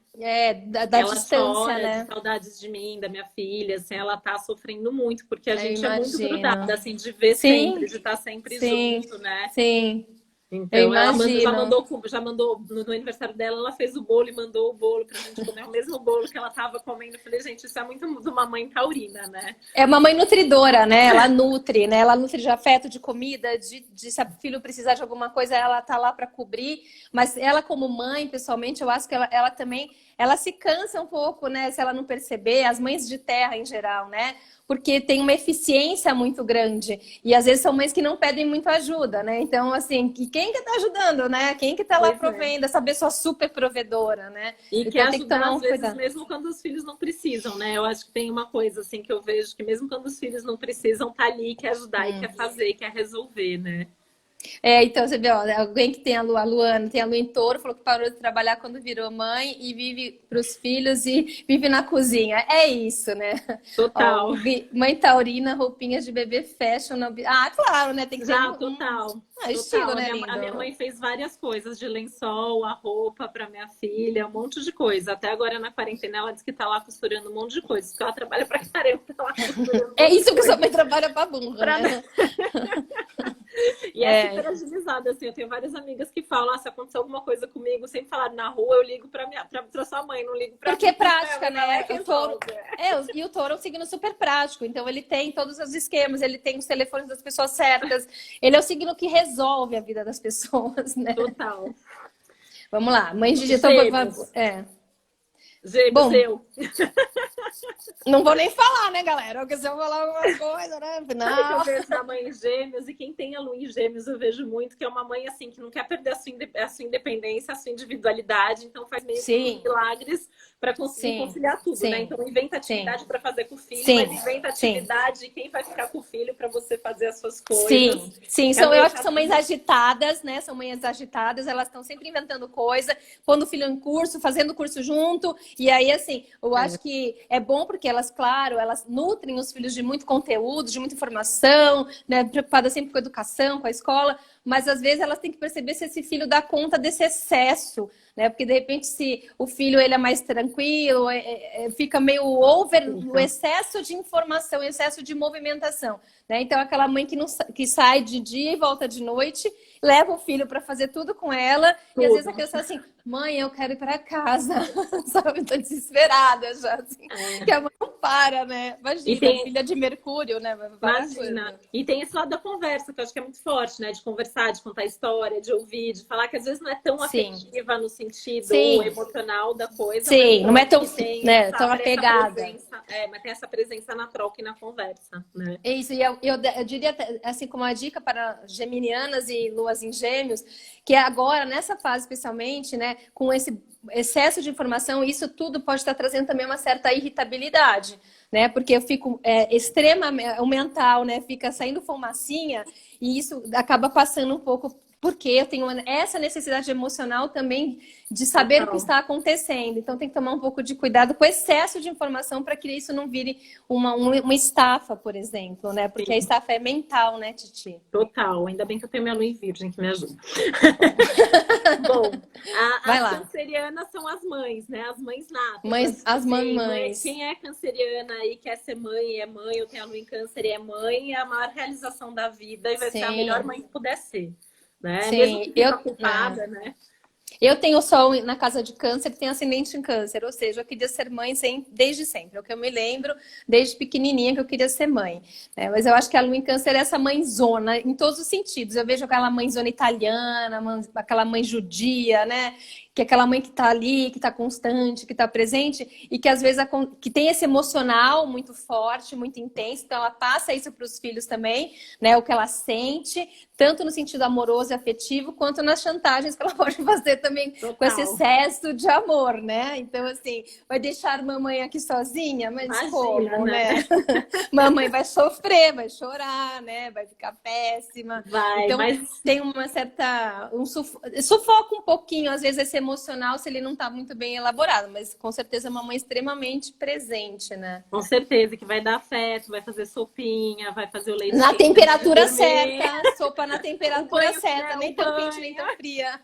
Da ela distância, chora né? de saudades de mim, da minha filha, assim, ela tá sofrendo muito, porque a gente imagino. é muito grudada, assim, de ver sempre, de estar sempre junto, né? Sim. Então, ela já mandou no aniversário dela, ela fez o bolo e mandou o bolo pra gente comer o mesmo bolo que ela tava comendo. Eu falei, gente, isso é muito de uma mãe taurina, né? É uma mãe nutridora, né? Ela nutre, né? Ela nutre de afeto, de comida, de se o filho precisar de alguma coisa, ela tá lá para cobrir. Mas ela, como mãe, pessoalmente, eu acho que ela também, ela se cansa um pouco, né? Se ela não perceber, as mães de terra em geral, né? Porque tem uma eficiência muito grande. E às vezes são mães que não pedem muito ajuda, né? Então, assim, quem que tá ajudando, né? Quem que tá lá provendo? Essa pessoa super provedora, né? E então, quer ajudar, às vezes, mesmo quando os filhos não precisam, né? Eu acho que tem uma coisa, assim, que eu vejo que mesmo quando os filhos não precisam, tá ali, quer ajudar e quer fazer, quer resolver, né? Então você vê, ó, alguém que tem a Luana, tem a Lua em Touro, falou que parou de trabalhar quando virou mãe e vive para os filhos e vive na cozinha. É isso, né? Ó, Total. mãe taurina, roupinhas de bebê fashion. Ah, claro, né? Tem que ter Já, total. estilo, Total. né, A minha lindo? mãe fez várias coisas, de lençol, a roupa para minha filha, um monte de coisa. Até agora na quarentena ela disse que tá lá costurando um monte de coisa, porque ela trabalha pra caramba, tá lá costurando um É monte de isso que sua coisa. mãe trabalha pra burra, Pra... né? E é super agilizada, assim. Eu tenho várias amigas que falam: se acontecer alguma coisa comigo, sem falar na rua, eu ligo pra sua mãe, não ligo pra Porque mim. é prática, Ela é né? que O touro, resolve. e o touro é um signo super prático, então ele tem todos os esquemas, ele tem os telefones das pessoas certas, ele é o signo que resolve a vida das pessoas, né? Total. Vamos lá, mãe de então, Gêmeos. Gêmeos, Bom, eu. não vou nem falar, né, galera? Porque se eu falar alguma coisa, né? Sabe que eu Não. vejo na mãe em Gêmeos, e quem tem a lua em Gêmeos eu vejo muito, que é uma mãe assim, que não quer perder a sua independência, a sua individualidade, então faz meio que Sim, milagres para conseguir sim, conciliar tudo, né? sim, Então inventa sim, atividade para fazer com o filho, sim, mas inventa sim. atividade de quem vai ficar com o filho para você fazer as suas coisas. Sim, sim, Que a eu noite acho que são mães agitadas, né? São mães agitadas, elas estão sempre inventando coisa, pondo o filho em curso, fazendo curso junto. E aí, assim, eu acho que é bom porque elas, claro, elas nutrem os filhos de muito conteúdo, de muita informação, né? Preocupadas sempre com a educação, com a escola, mas às vezes elas têm que perceber se esse filho dá conta desse excesso, né? Porque de repente, se o filho ele é mais tranquilo, fica meio over o excesso de informação, excesso de movimentação. Né? Então, aquela mãe que sai de dia e volta de noite, leva o filho para fazer tudo com ela, e às vezes a criança fala assim: mãe, eu quero ir para casa, sabe? Tô desesperada já, assim. Que a mãe não para, né? Imagina, filha de Mercúrio, né? Imagina. E tem esse lado da conversa, que eu acho que é muito forte, né? De conversar, de contar história, de ouvir, de falar, que às vezes não é tão afetiva no sentido emocional da coisa. Sim, mas não é tão, tem né, tão apegada. Mas tem essa presença na troca e na conversa, né? É isso, e eu diria, assim, como uma dica para geminianas e luas em gêmeos, que agora, nessa fase especialmente, né, com esse excesso de informação, isso tudo pode estar trazendo também uma certa irritabilidade, né, porque eu fico extremamente, o mental, né, fica saindo fumacinha, e isso acaba passando um pouco, porque eu tenho essa necessidade emocional também de saber o que está acontecendo. Então tem que tomar um pouco de cuidado com o excesso de informação para que isso não vire uma estafa, por exemplo, né? Porque a estafa é mental, né, Titi? Total. Ainda bem que eu tenho minha lua em virgem que me ajuda. Bom, as cancerianas são as mães, né? As mães natas. As mamães. Quem é canceriana e quer ser mãe, é mãe, eu tenho a lua em câncer e é mãe, é a maior realização da vida e vai ser a melhor mãe que puder ser. Né? Sim, mesmo que fica culpada, né? Eu tenho o sol na casa de câncer, tenho ascendente em câncer, ou seja, eu queria ser mãe desde sempre. É o que eu me lembro, desde pequenininha que eu queria ser mãe. Né? Mas eu acho que a lua em câncer é essa mãezona em todos os sentidos. Eu vejo aquela mãezona italiana, aquela mãe judia, né? Que é aquela mãe que está ali, que está constante, que está presente e que às vezes que tem esse emocional muito forte, muito intenso. Então ela passa isso para os filhos também, né? O que ela sente, tanto no sentido amoroso e afetivo, quanto nas chantagens que ela pode fazer também com esse excesso de amor, né? Então, assim, vai deixar mamãe aqui sozinha? Mas imagina, como, né? Mamãe vai sofrer, vai chorar, né? Vai ficar péssima. Então, tem uma certa... sufoca um pouquinho, às vezes, esse emocional se ele não está muito bem elaborado, mas com certeza é uma mãe extremamente presente, né? Com certeza, que vai dar afeto, vai fazer sopinha, vai fazer o leite na temperatura certa, sopa na temperatura certa, nem tão quente, nem tão fria.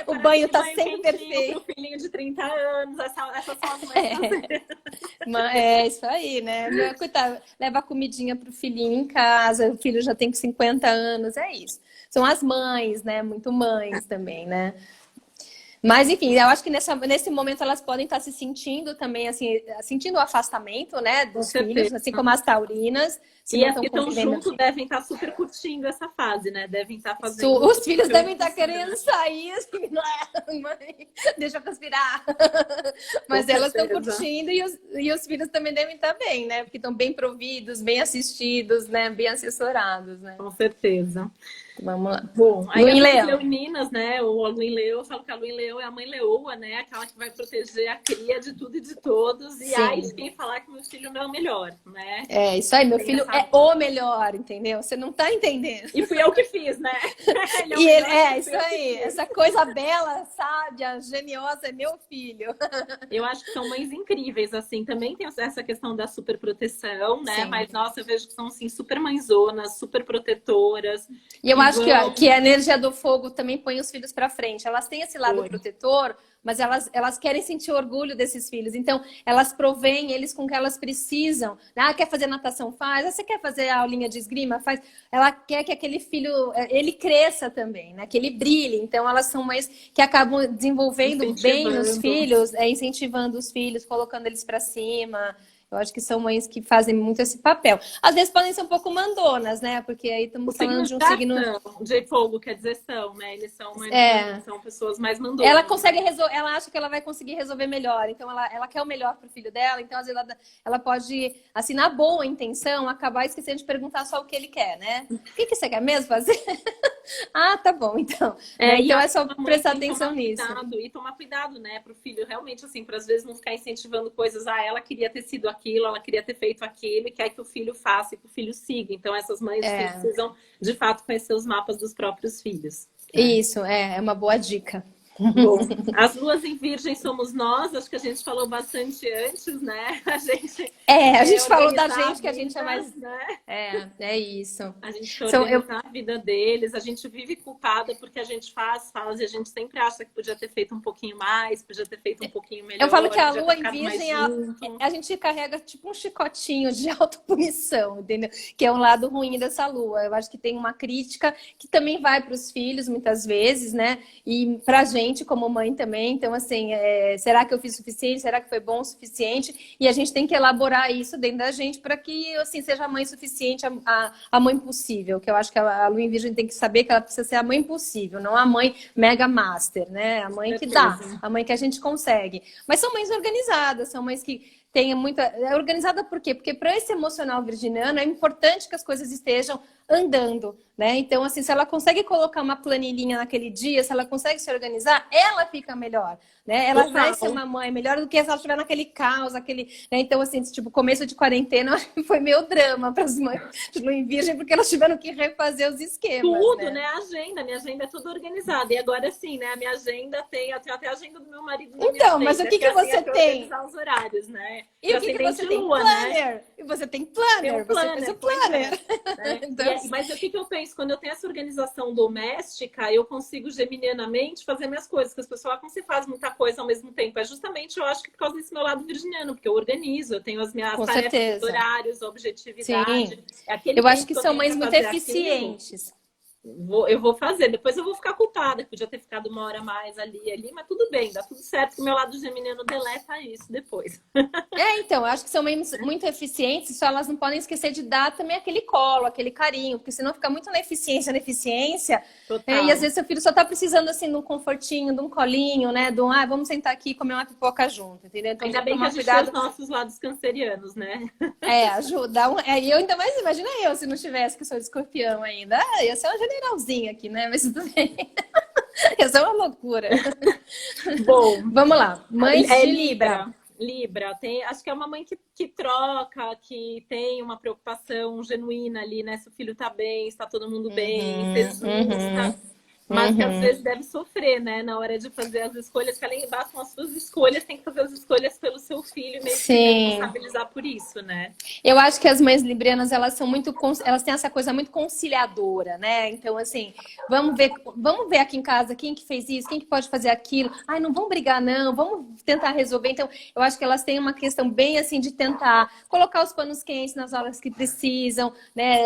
O banho tá sempre perfeito. Pro filhinho de 30 anos, essas são as mães. É isso aí, né? Coitado, leva a comidinha pro filhinho em casa, o filho já tem 50 anos, é isso. São as mães, né? Muito mães também, né? Mas, enfim, eu acho que nesse momento elas podem estar se sentindo também, assim, sentindo o afastamento, né, dos filhos, assim como as taurinas. E as que estão junto devem estar super curtindo essa fase, né? Devem estar fazendo... Os filhos devem estar querendo sair, assim, mãe, deixa eu respirar. Mas elas estão curtindo e os filhos também devem estar bem, né? Porque estão bem providos, bem assistidos, né? Bem assessorados, né? Com certeza. Vamos lá. Bom, aí Lua em as Leão. leoninas, né? Ou a Lua em Leão, eu falo que a Lua em Leão é a mãe leoa, né? Aquela que vai proteger a cria de tudo e de todos. E ai de quem falar que meu filho não é o melhor, né? É, isso aí, meu filho é o melhor, entendeu? Você não tá entendendo. E fui eu que fiz, né? Isso aí, essa coisa bela, sábia, geniosa é meu filho. Eu acho que são mães incríveis, assim. Também tem essa questão da super proteção, né? Sim. Mas, nossa, eu vejo que são, assim, super mãezonas, super protetoras. E eu acho que a energia do fogo também põe os filhos para frente. Elas têm esse lado protetor, mas elas querem sentir orgulho desses filhos. Então, elas provêm eles com o que elas precisam. Ah, quer fazer natação? Faz. Ah, você quer fazer a aulinha de esgrima? Faz. Ela quer que aquele filho, ele cresça também, né? Que ele brilhe. Então, elas são mães que acabam desenvolvendo bem nos filhos, incentivando os filhos, colocando eles para cima. Eu acho que são mães que fazem muito esse papel. Às vezes podem ser um pouco mandonas, né? Porque aí estamos falando de um signo de fogo, quer dizer, né? Eles são, são pessoas mais mandonas. Ela consegue ela acha que ela vai conseguir resolver melhor. Então ela quer o melhor para o filho dela. Então às vezes ela pode, assim, na boa intenção, acabar esquecendo de perguntar só o que ele quer, né? O que você quer mesmo fazer? Ah, tá bom, então. Então é só prestar atenção nisso. E tomar cuidado, né? Para o filho realmente, assim, para às vezes não ficar incentivando coisas. Ah, ela queria ter sido aquilo, ela queria ter feito aquilo, e quer que o filho faça e que o filho siga. Então essas mães precisam, de fato, conhecer os mapas dos próprios filhos. Né? Isso, é uma boa dica. Bom, as luas em virgem somos nós, acho que a gente falou bastante antes, né? A gente falou da gente, que a gente é mais... Né? É isso. A gente quer organizar a vida deles, a gente vive culpada porque a gente faz e a gente sempre acha que podia ter feito um pouquinho mais, podia ter feito um pouquinho melhor. Eu falo que a lua em virgem, a gente carrega tipo um chicotinho de autopunição, entendeu? Que é um lado ruim dessa lua. Eu acho que tem uma crítica que também vai para os filhos, muitas vezes, né? E pra gente como mãe também, então assim, será que eu fiz o suficiente? Será que foi bom o suficiente? E a gente tem que elaborar isso dentro da gente para que assim seja a mãe suficiente, a mãe possível, que eu acho que a lua em virgem tem que saber que ela precisa ser a mãe possível, não a mãe mega master, né? A mãe que dá, a mãe que a gente consegue. Mas são mães organizadas, são mães que têm muita... É organizada por quê? Porque para esse emocional virginiano é importante que as coisas estejam andando, né? Então, assim, se ela consegue colocar uma planilhinha naquele dia, se ela consegue se organizar, ela fica melhor, né? Ela vai ser uma mãe melhor do que se ela estiver naquele caos, né? Então, assim, tipo, começo de quarentena foi meio drama para as mães de lua em virgem, porque elas tiveram que refazer os esquemas. Tudo, né? A agenda, minha agenda é tudo organizada. E agora, sim, né? A minha agenda eu tenho até a agenda do meu marido. Então, mas o que você tem? Organizar os horários, né? E o que você tem? Planner. Né? E você tem planner. Você fez o planner. Né? Então, mas o que eu penso? Quando eu tenho essa organização doméstica, eu consigo geminianamente fazer minhas coisas, que as pessoas falam, como você faz muita coisa ao mesmo tempo? É justamente, eu acho que por causa desse meu lado virginiano, porque eu organizo, eu tenho as minhas tarefas, horários, objetividade. Sim. Eu acho que são mães muito eficientes. Eu vou fazer, depois eu vou ficar culpada, que podia ter ficado uma hora a mais ali, mas tudo bem, dá tudo certo, que o meu lado geminiano deleta isso depois. Então, eu acho que são mães muito eficientes, só elas não podem esquecer de dar também aquele colo, aquele carinho, porque senão fica muito na eficiência. E às vezes seu filho só tá precisando, assim, de um confortinho, de um colinho, né, de vamos sentar aqui e comer uma pipoca junto, entendeu? Então, ainda bem que a gente tem os nossos lados cancerianos, né? Ajuda. E eu ainda mais, imagina eu, se não tivesse, que sou de escorpião ainda. Ia ser uma generalzinha aqui, né? Mas tudo bem. Essa é uma loucura. Bom, vamos lá. Mãe de Libra. Libra, acho que é uma mãe que troca, que tem uma preocupação genuína ali, né? Se o filho tá bem, está todo mundo bem, se justa. Mas que às vezes deve sofrer, né? Na hora de fazer as escolhas, que além de bastam as suas escolhas, tem que fazer as escolhas pelo seu filho, mesmo que responsabilizar por isso, né? Eu acho que as mães librianas, elas têm essa coisa muito conciliadora, né? Então, assim, vamos ver aqui em casa quem que fez isso, quem que pode fazer aquilo. Ai, não vamos brigar, não, vamos tentar resolver. Então, eu acho que elas têm uma questão bem assim de tentar colocar os panos quentes nas horas que precisam, né?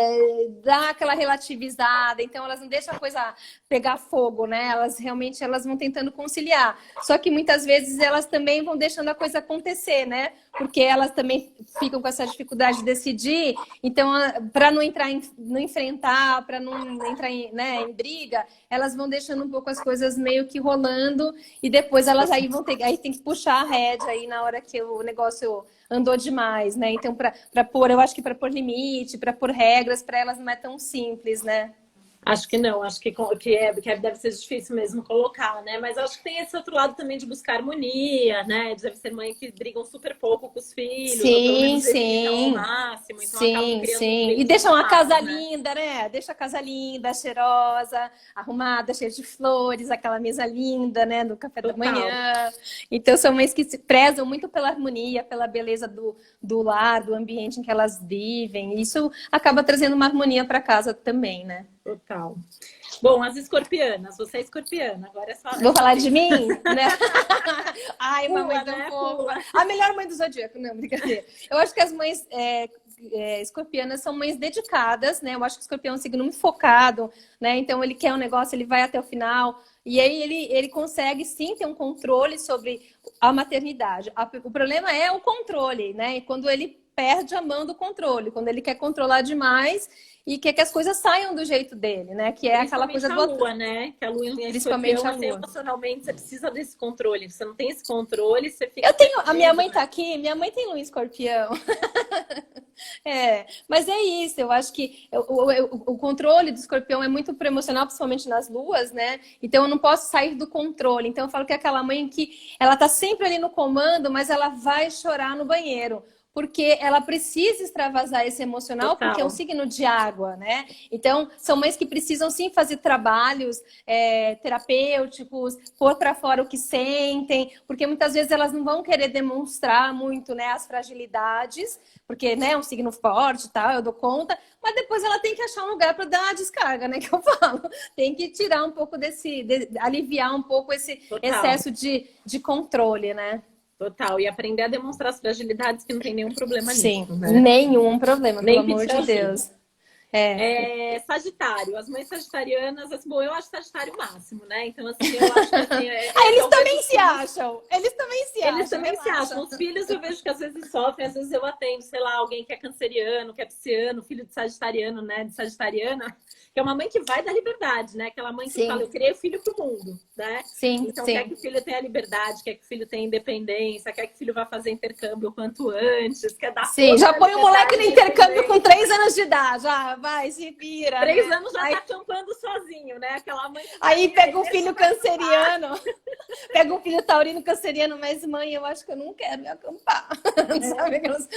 Dar aquela relativizada. Então, elas não deixam a coisa pegar fogo, né? Elas vão tentando conciliar. Só que muitas vezes elas também vão deixando a coisa acontecer, né? Porque elas também ficam com essa dificuldade de decidir. Então, para não enfrentar, para não entrar em briga, elas vão deixando um pouco as coisas meio que rolando e depois elas aí tem que puxar a rédea aí na hora que o negócio andou demais, né? Então, eu acho que para pôr limite, para pôr regras, para elas não é tão simples, né? Acho que não, acho que deve ser difícil mesmo colocar, né? Mas acho que tem esse outro lado também de buscar harmonia, né? Deve ser mãe que brigam super pouco com os filhos, ou pelo Sim, menos evitam ao sim. máximo, então acabam Sim, criando um sim. E ambiente deixa muito uma casa mal, né? linda, né? Deixa a casa linda, cheirosa, arrumada, cheia de flores, aquela mesa linda, né? Do café da Total. manhã. Então, são mães que se prezam muito pela harmonia, pela beleza do lar, do ambiente em que elas vivem. Isso acaba trazendo uma harmonia para casa também, né? Total. Bom, as escorpianas, você é escorpiana, agora é Vou sua falar vez. de mim, né? Ai, mamãe Pula, tão né? fofa. Pula. A melhor mãe do zodíaco, não, brincadeira. Eu acho que as mães escorpianas são mães dedicadas, né? Eu acho que o escorpião é um signo muito focado, né? Então ele quer um negócio, ele vai até o final. E aí ele consegue sim ter um controle sobre a maternidade. O problema é o controle, né? E quando ele perde a mão do controle, quando ele quer controlar demais e quer que as coisas saiam do jeito dele, né? Que é aquela coisa Principalmente a do lua, né? Que a lua em principalmente escorpião, a assim, lua. emocionalmente, você precisa desse controle. Você não tem esse controle, você fica Eu tenho, a minha perdido, mãe tá né? aqui, minha mãe tem um escorpião. É, mas é isso, eu acho que o controle do escorpião é muito pro emocional, principalmente nas luas, né? Então eu não posso sair do controle. Então eu falo que é aquela mãe que ela tá sempre ali no comando, mas ela vai chorar no banheiro. Porque ela precisa extravasar esse emocional, porque é um Total. signo de água, né? Então, são mães que precisam sim fazer trabalhos terapêuticos, pôr para fora o que sentem, porque muitas vezes elas não vão querer demonstrar muito, né, as fragilidades, porque, né, é um signo forte e tal, eu dou conta, mas depois ela tem que achar um lugar para dar uma descarga, né, que eu falo. Tem que tirar um pouco aliviar um pouco esse Total. excesso de controle, né? Total. E aprender a demonstrar as fragilidades que não tem nenhum problema Sim, nisso, né? nenhum problema, pelo Nem que amor te de ajude. Deus. É. Sagitário, as mães sagitarianas, assim, bom, eu acho Sagitário o máximo, né? Então, assim, eu acho que assim, Ah, eles eu vejo também os se filhos. acham. Eles também se Eles acham, também se acham. relaxa. Os filhos eu vejo que às vezes sofrem, às vezes eu atendo, sei lá, alguém que é canceriano, que é pisciano, filho de sagitariano, né? De sagitariana, que é uma mãe que vai dar liberdade, né? Aquela mãe que fala, Sim, eu criei o filho pro mundo, né? sim, Então quer que sim. o filho tenha liberdade, quer que o filho tenha independência, quer que o filho vá fazer intercâmbio o quanto antes, quer dar Sim, toda já a põe o moleque liberdade no e intercâmbio com independência. 3 anos de idade. Ah, vai, se vira, 3 anos já tá Aí, acampando sozinho, né? Aquela mãe que tá aí nem aí, pega um deixa filho pra acampar. canceriano, pega um filho taurino canceriano, mas mãe, eu acho que eu não quero me acampar. Sabe aquelas...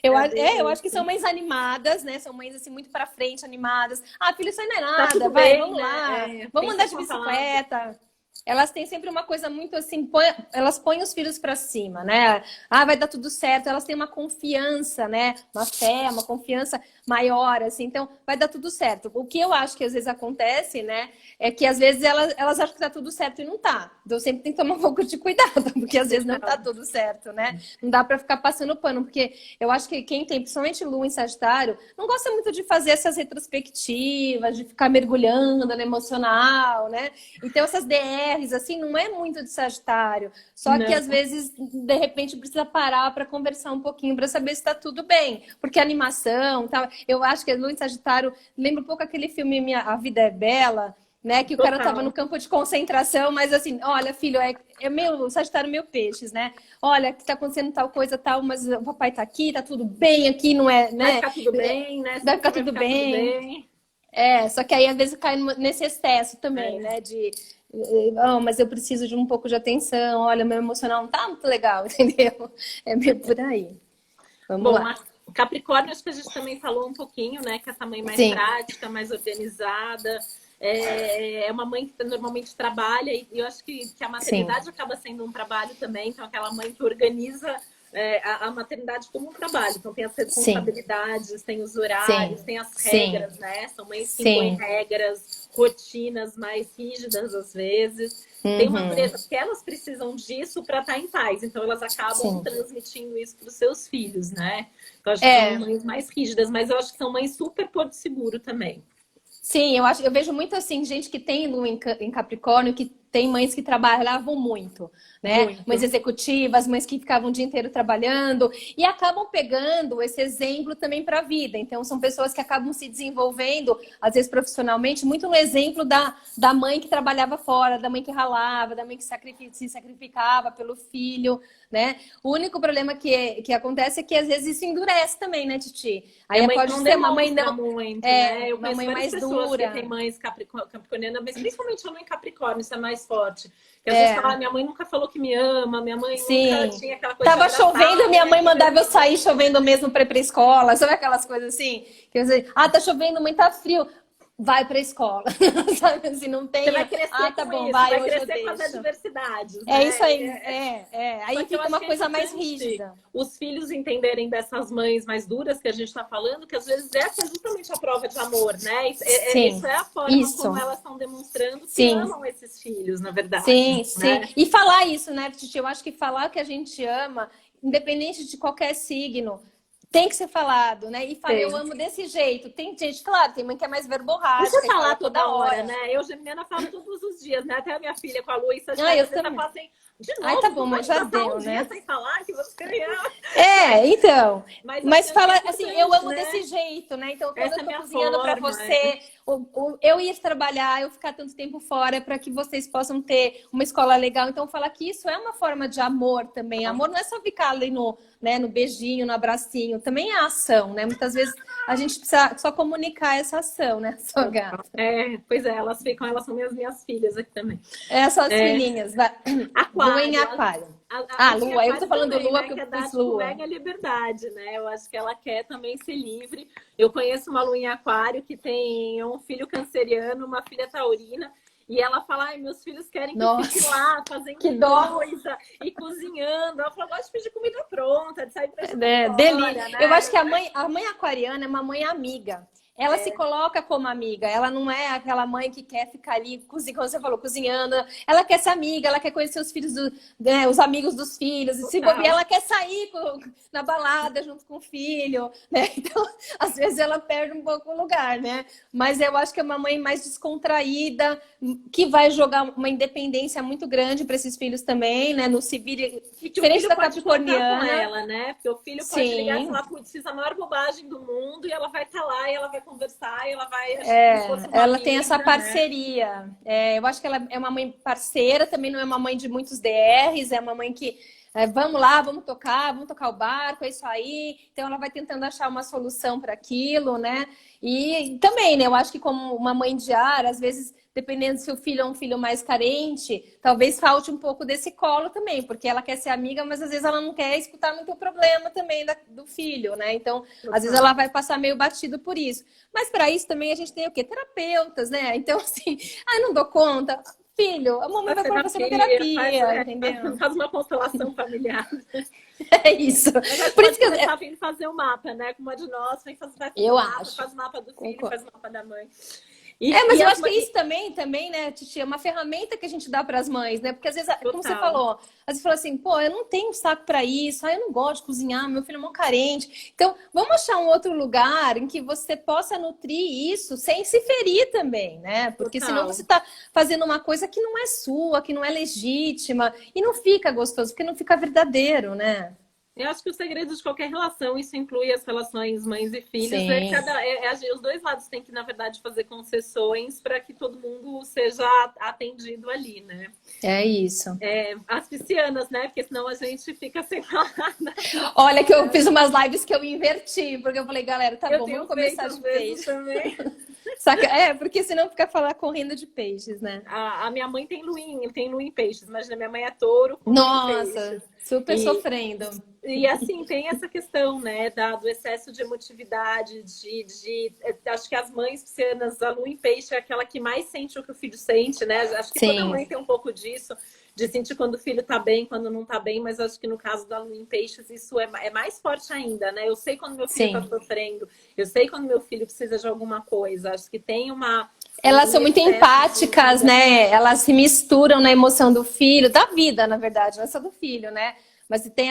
É eu bem acho que são isso. mães animadas, né? São mães assim muito pra frente, animadas. Ah, filho, isso aí não é Tá nada, tudo vai, bem, vamos né? lá. Tem Vamos andar de sempre uma palavra. bicicleta. Elas têm sempre uma coisa muito assim, elas põem os filhos pra cima, né? Ah, vai dar tudo certo. Elas têm uma confiança, né? Uma fé, uma confiança maior, assim. Então, vai dar tudo certo. O que eu acho que às vezes acontece, né? É que às vezes elas acham que tá tudo certo e não tá. Então, sempre tem que tomar um pouco de cuidado, porque às vezes não tá Total. tudo certo, né? Não dá pra ficar passando pano, porque eu acho que quem tem, principalmente Lua em Sagitário, não gosta muito de fazer essas retrospectivas, de ficar mergulhando no emocional, né? Então, essas DRs, assim, não é muito de Sagitário. Só que, às Não, vezes, de repente, precisa parar para conversar um pouquinho, para saber se está tudo bem. Porque a animação, tá? Eu acho que a Lua em Sagitário lembra um pouco aquele filme A Vida é Bela, né? Que o cara tava no total. campo de concentração, mas assim, olha, filho, é meio Sagitário, meio peixes, né? Olha, que tá acontecendo tal coisa, tal, mas o papai tá aqui, tá tudo bem aqui, não é, Vai né? ficar tudo bem, né? Vai ficar Sempre vai tudo ficar tudo bem. bem. Só que aí às vezes cai nesse excesso também, É. né? Mas eu preciso de um pouco de atenção, olha, meu emocional não tá muito legal, entendeu? É meio por aí. Vamos Bom, lá. a Capricórnio, acho que a gente também falou um pouquinho, né? Que é essa mãe mais Sim, prática, mais organizada. É uma mãe que normalmente trabalha, e eu acho que a sim, maternidade acaba sendo um trabalho também. Então, aquela mãe que organiza a maternidade como um trabalho. Então, tem as sim, responsabilidades, tem os sim, horários, tem as sim, regras, né? São mães que impõem sim. regras, rotinas mais rígidas às vezes. Tem uma Uhum, dureza, porque elas precisam disso para estar em paz. Então, elas acabam sim. transmitindo isso para os seus filhos, né? Então, acho que são É, mães mais rígidas, mas eu acho que são mães super porto seguro também. sim, eu vejo muito assim, gente que tem lua em Capricórnio, que tem mães que trabalhavam muito, né? Muito. Mães executivas, mães que ficavam o dia inteiro trabalhando e acabam pegando esse exemplo também para a vida. Então, são pessoas que acabam se desenvolvendo, às vezes profissionalmente, muito no exemplo da mãe que trabalhava fora, da mãe que ralava, da mãe que se sacrificava pelo filho, né? O único problema que acontece é que às vezes isso endurece também, né, Titi? Aí mãe pode não ser uma mãe demonstra não muito, é né? Eu uma conheço mãe várias mais pessoas dura. que têm mães capricornianas, mas principalmente a mãe capricórnio, isso é mais forte. Que às vezes fala, minha mãe nunca falou que me ama, minha mãe nunca Sim. tinha aquela coisa Tava de abraçar, chovendo, minha mãe né? mandava eu sair chovendo mesmo para ir pra escola. Sabe aquelas coisas assim? Que eu sei, tá chovendo, mãe, tá frio. Vai pra escola. Sabe assim, não tem. Você vai crescer Tá com bom, isso, vai, vai hoje eu crescer com as deixo. adversidades, É né? isso aí. Só Aí que eu fica acho uma que é coisa mais importante rígida. os filhos entenderem dessas mães mais duras que a gente está falando, que às vezes essa é justamente a prova de amor, né? Sim. Isso é a forma Isso. como elas estão demonstrando que Sim. amam esses filhos, na verdade. Sim, né? sim. E falar isso, né, Titi? Eu acho que falar que a gente ama, independente de qualquer signo, tem que ser falado, né? E falar, Tem. eu amo desse jeito. Tem gente, claro, tem mãe que é mais verborrágica. Deixa eu e fala falar toda hora, né? Eu, Geminiana, falo todos os dias, né? Até a minha filha com a Lu, isso a eu gente também. fala assim, de novo, Ai, tá bom, mas já passar deu, um né? dia sem falar que você ama. Então. Mas fala assim, eu amo né? desse jeito, né? Então, quando Essa eu tô é cozinhando para você, eu ir trabalhar, eu ficar tanto tempo fora para que vocês possam ter uma escola legal. Então, falar que isso é uma forma de amor também. Amor não é só ficar ali no beijinho, no abracinho. Também é ação, né? Muitas vezes a gente precisa só comunicar essa ação, né? Sua gata. Pois é, elas são minhas filhas aqui também. Essas filhinhas. Aquário. Lua em aquário. Lua. Eu tô falando também, Lua, né, que eu pus Lua. Mega liberdade, né? Eu acho que ela quer também ser livre. Eu conheço uma Lua em aquário que tem um filho canceriano, uma filha taurina. E ela fala, ai, meus filhos querem que eu fique lá fazendo coisa e cozinhando. Ela fala, gosto de pedir comida pronta, de sair pra delícia. Né? Eu acho que a mãe aquariana é uma mãe amiga. Ela se coloca como amiga. Ela não é aquela mãe que quer ficar ali, como você falou, cozinhando. Ela quer ser amiga, ela quer conhecer os filhos, os amigos dos filhos. E se bobear, ela quer sair na balada junto com o filho, né? Então, às vezes ela perde um pouco o lugar, né? Mas eu acho que é uma mãe mais descontraída, que vai jogar uma independência muito grande para esses filhos também, né? No Sibir, diferente da capricorniana. Com ela, né? Porque o filho pode ligar e falar, putz, fiz a maior bobagem do mundo, e ela vai estar lá, e ela vai conversar, e ela vai... ela tem essa parceria. Né? Eu acho que ela é uma mãe parceira, também não é uma mãe de muitos DRs, é uma mãe que vamos lá, vamos tocar o barco, é isso aí. Então ela vai tentando achar uma solução para aquilo, né? E também, né? Eu acho que como uma mãe de ar, às vezes, dependendo se o filho é um filho mais carente, talvez falte um pouco desse colo também, porque ela quer ser amiga, mas às vezes ela não quer escutar muito o problema também do filho, né? Então, às vezes ela vai passar meio batido por isso. Mas para isso também a gente tem o quê? Terapeutas, né? Então, assim, não dou conta. Filho, a mamãe vai pôr você na terapia, entendeu? Faz uma constelação familiar. É isso. Por isso que eu estava vindo fazer o mapa, né? Com uma de nós, vai fazer eu mapa, acho. Faz o mapa do filho, faz o mapa da mãe. Mas eu acho que isso também, né, Titi, é uma ferramenta que a gente dá para as mães, né? Porque às vezes, como você falou, às vezes fala assim, pô, eu não tenho saco para isso, eu não gosto de cozinhar, meu filho é muito carente. Então, vamos achar um outro lugar em que você possa nutrir isso sem se ferir também, né? Porque senão você está fazendo uma coisa que não é sua, que não é legítima, e não fica gostoso, porque não fica verdadeiro, né? Eu acho que o segredo de qualquer relação, isso inclui as relações mães e filhos, os dois lados têm que, na verdade, fazer concessões para que todo mundo seja atendido ali, né? É isso. As piscianas, né? Porque senão a gente fica sem falar nada. Olha que eu fiz umas lives que eu inverti, porque eu falei, galera, tá bom, vamos começar de peixe. Também. Saca? Porque senão fica correndo de peixes, né? A minha mãe tem lua em peixes. Imagina, minha mãe é touro com Nossa, super sofrendo. E assim, tem essa questão, né, do excesso de emotividade, acho que as mães piscianas, a lua em peixe é aquela que mais sente o que o filho sente, né? Acho que toda mãe tem um pouco disso, de sentir quando o filho tá bem, quando não tá bem, mas acho que no caso da lua em peixes isso é mais forte ainda, né? Eu sei quando meu filho tá sofrendo, eu sei quando meu filho precisa de alguma coisa, acho que tem uma... Elas são muito empáticas, né? Elas se misturam na emoção do filho, da vida, na verdade, não é só do filho, né? mas tem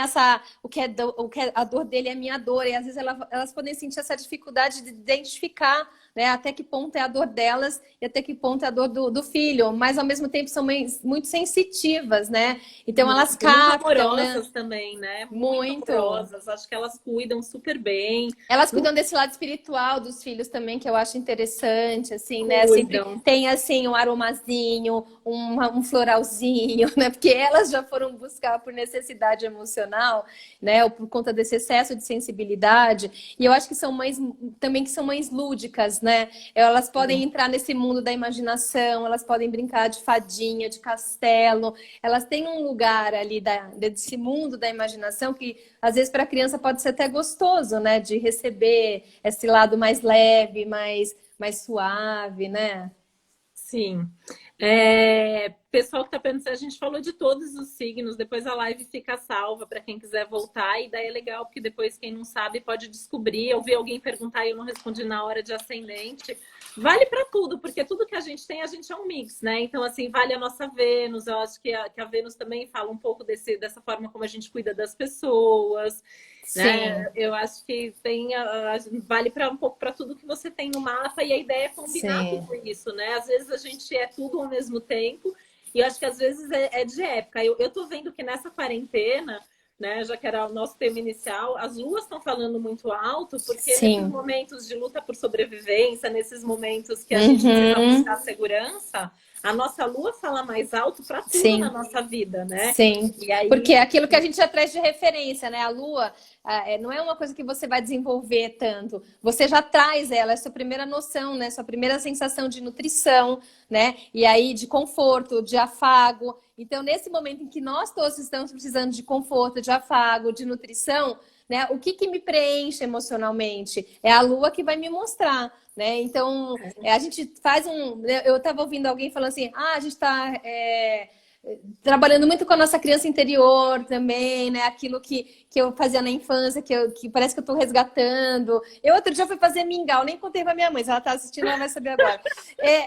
o que é a dor dele é a minha dor, e às vezes elas podem sentir essa dificuldade de identificar, né, até que ponto é a dor delas e até que ponto é a dor do filho, mas ao mesmo tempo são mães muito sensitivas, né? Então elas captam, amorosas, né? também, né? Muito Amorosas. Acho que elas cuidam super bem. Elas cuidam desse lado espiritual dos filhos também, que eu acho interessante, assim, né? Cuidam. Sempre tem, assim, um aromazinho, um floralzinho, né? Porque elas já foram buscar por necessidade emocional, né? Ou por conta desse excesso de sensibilidade. E eu acho que são mães também que são mães lúdicas, né? Elas podem entrar nesse mundo da imaginação, elas podem brincar de fadinha, de castelo. Elas têm um lugar ali desse mundo da imaginação que, às vezes, para a criança pode ser até gostoso, né? De receber esse lado mais leve, mais suave, né? Sim. Pessoal que está perguntando, a gente falou de todos os signos, depois a live fica salva para quem quiser voltar, e daí é legal, porque depois quem não sabe pode descobrir. Eu vi alguém perguntar e eu não respondi na hora de ascendente. Vale para tudo, porque tudo que a gente tem, a gente é um mix, né? Então, assim, vale a nossa Vênus, eu acho que a Vênus também fala um pouco dessa forma como a gente cuida das pessoas. Sim. Né? Eu acho que vale para um pouco para tudo que você tem no mapa, e a ideia é combinar tudo isso, né? Às vezes a gente é tudo ao mesmo tempo, e eu acho que às vezes é de época. Eu tô vendo que nessa quarentena, né, já que era o nosso tema inicial, as luas estão falando muito alto, porque nesses momentos de luta por sobrevivência, nesses momentos que a gente precisa buscar segurança, a nossa lua fala mais alto para tudo na nossa vida, né? Sim, e aí... porque é aquilo que a gente já traz de referência, né? A lua não é uma coisa que você vai desenvolver tanto. Você já traz ela, é a sua primeira noção, né? Sua primeira sensação de nutrição, né? E aí de conforto, de afago. Então, nesse momento em que nós todos estamos precisando de conforto, de afago, de nutrição, né? O que me preenche emocionalmente? É a lua que vai me mostrar. Né? Então, a gente faz eu estava ouvindo alguém falando assim, a gente está trabalhando muito com a nossa criança interior também, né? Aquilo que eu fazia na infância, que parece que eu estou resgatando. Eu outro dia fui fazer mingau, nem contei pra minha mãe, se ela tá assistindo, ela vai saber agora.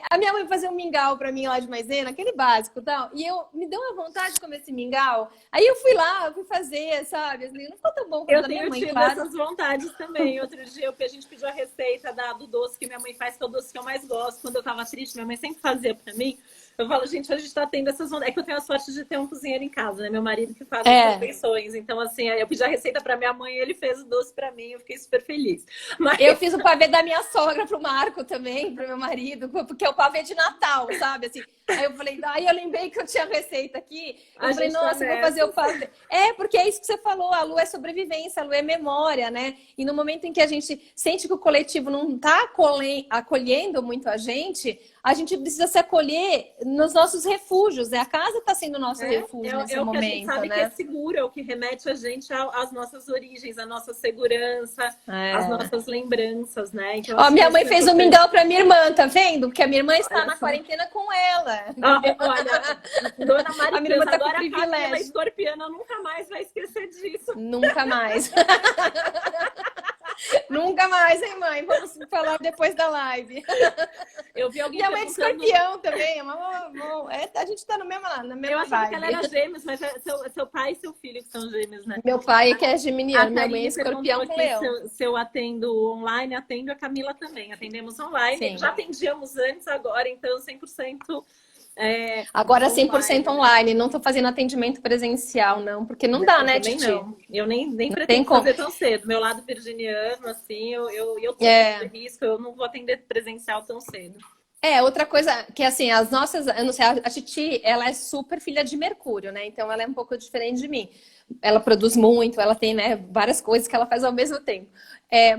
A minha mãe fazia um mingau pra mim lá de maisena, aquele básico e tal, e me deu uma vontade de comer esse mingau. Aí eu fui fazer, sabe? Assim, não ficou tão bom quanto a minha mãe, tido essas vontades também. Outro dia, a gente pediu a receita do doce que minha mãe faz, que é o doce que eu mais gosto. Quando eu tava triste, minha mãe sempre fazia pra mim. Eu falo, gente, a gente tá tendo essas vontades. É que eu tenho a sorte de ter um cozinheiro em casa, né? Meu marido que faz as refeições. Então, assim, eu pedi a receita pra minha mãe e ele fez o doce pra mim. Eu fiquei super feliz. Mas... Eu fiz o pavê da minha sogra pro Marco também, pro meu marido, porque é o pavê de Natal, sabe? Assim, aí eu falei, aí eu lembrei que eu tinha receita aqui. Eu falei, nossa, vou fazer o pavê. Porque é isso que você falou, a lua é sobrevivência, a lua é memória, né? E no momento em que a gente sente que o coletivo não tá acolhendo muito a gente precisa se acolher nos nossos refúgios. A casa está sendo o nosso refúgio nesse momento. É o que a gente sabe, né? Que é seguro, é o que remete a gente às nossas origens, à nossa segurança, às nossas lembranças, né? Então, minha mãe fez um mingau para minha irmã, tá vendo? Porque a minha irmã está na quarentena com ela. Olha, dona Maria, a minha irmã tá com agora privilégio. A escorpiana nunca mais vai esquecer disso. Nunca mais. Nunca mais, hein, mãe? Vamos falar depois da live. Eu vi alguém Minha mãe é de escorpião também. A gente tá na mesma Eu achava que ela era gêmeos, mas é seu pai e seu filho que são gêmeos, né? Meu pai é que é geminiano, minha mãe é escorpião com leão. Se eu atendo online, atendo a Camila também. Atendemos online. Sim. Já atendíamos antes, agora, então 100%... Agora 100% online. Não tô fazendo atendimento presencial, não, porque não dá, né, Titi? Não. Eu nem pretendo fazer tão cedo. Meu lado virginiano, assim, eu tenho risco, eu não vou atender presencial tão cedo. Outra coisa que, assim, as nossas... Eu não sei, a Titi, ela é super filha de Mercúrio, né? Então, ela é um pouco diferente de mim. Ela produz muito, ela tem, né, várias coisas que ela faz ao mesmo tempo.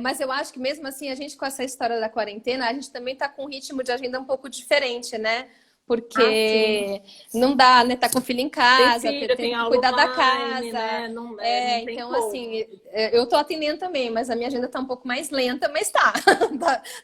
Mas eu acho que, mesmo assim, a gente, com essa história da quarentena, a gente também tá com um ritmo de agenda um pouco diferente, né? Porque não dá, né? Tá com o filho em casa, tem que cuidar da casa. Né? Não então, assim, eu tô atendendo também, mas a minha agenda tá um pouco mais lenta, mas tá.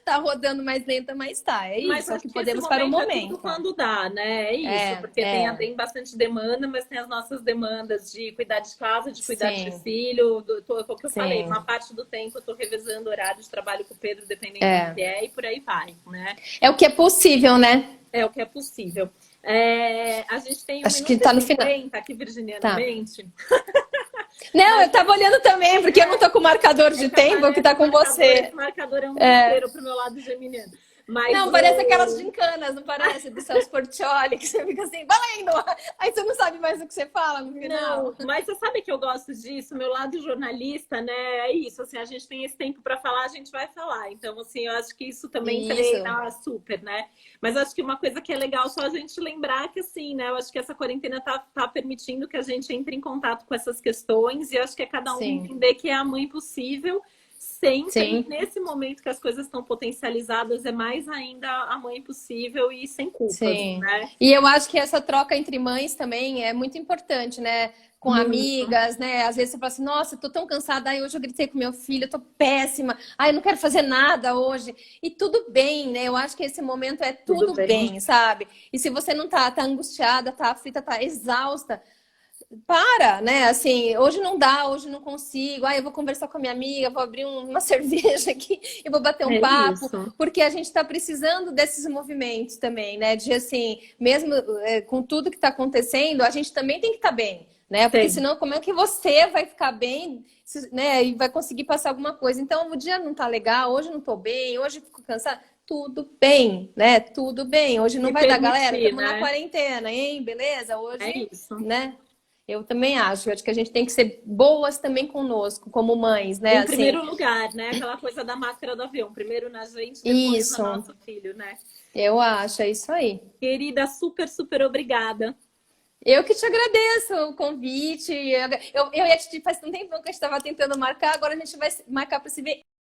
tá rodando mais lenta, mas tá. É isso, é o que podemos para o momento. É tudo quando dá, né? É isso, porque tem bastante demanda, mas tem as nossas demandas de cuidar de casa, de cuidar de filho. O que eu falei, uma parte do tempo eu tô revezando o horário de trabalho com o Pedro, dependendo do que é, e por aí vai, né? É o que é possível, né? É o que é possível. A gente tem 1 Acho minuto que tá e no final. 50 aqui, virginianamente. Não, eu tava olhando também, porque eu não tô com o marcador de tempo que tá com você. Esse marcador é um inteiro pro meu lado geminiano. Mas não, parece aquelas gincanas, não parece? Do Celso Portiolli, que você fica assim, valendo! Aí você não sabe mais o que você fala no final. Não, mas você sabe que eu gosto disso, meu lado jornalista, né? É isso, assim, a gente tem esse tempo para falar, a gente vai falar. Então, assim, eu acho que isso também treina super, né? Mas eu acho que uma coisa que é legal só a gente lembrar que, assim, né? Eu acho que essa quarentena tá permitindo que a gente entre em contato com essas questões e eu acho que é cada um entender que é a mãe possível. Sempre, nesse momento que as coisas estão potencializadas, é mais ainda a mãe possível e sem culpas, né? E eu acho que essa troca entre mães também é muito importante, né? Com amigas, né? Às vezes você fala assim, nossa, eu tô tão cansada, ai, hoje eu gritei com meu filho, eu tô péssima, ai, eu não quero fazer nada hoje. E tudo bem, né? Eu acho que esse momento é tudo bem, sabe? E se você não tá angustiada, tá aflita, tá exausta, para, né? Assim, hoje não dá, hoje não consigo. Ah, eu vou conversar com a minha amiga, vou abrir uma cerveja aqui e vou bater um papo, porque a gente está precisando desses movimentos também, né? De assim, mesmo com tudo que está acontecendo, a gente também tem que estar bem, né? Porque senão, como é que você vai ficar bem, né? E vai conseguir passar alguma coisa? Então, o dia não tá legal, hoje não tô bem, hoje fico cansada. Tudo bem, né? Tudo bem. Hoje não vai dar, galera. Estamos na quarentena, hein? Beleza? Hoje, é isso, né? Eu também acho. Eu acho que a gente tem que ser boas também conosco, como mães, né? Em primeiro lugar, né? Aquela coisa da máscara do avião. Primeiro na gente, depois no nosso filho, né? Eu acho, é isso aí. Querida, super, super obrigada. Eu que te agradeço o convite. Eu ia te faz um tempão que a gente estava tentando marcar, agora a gente vai marcar para se ver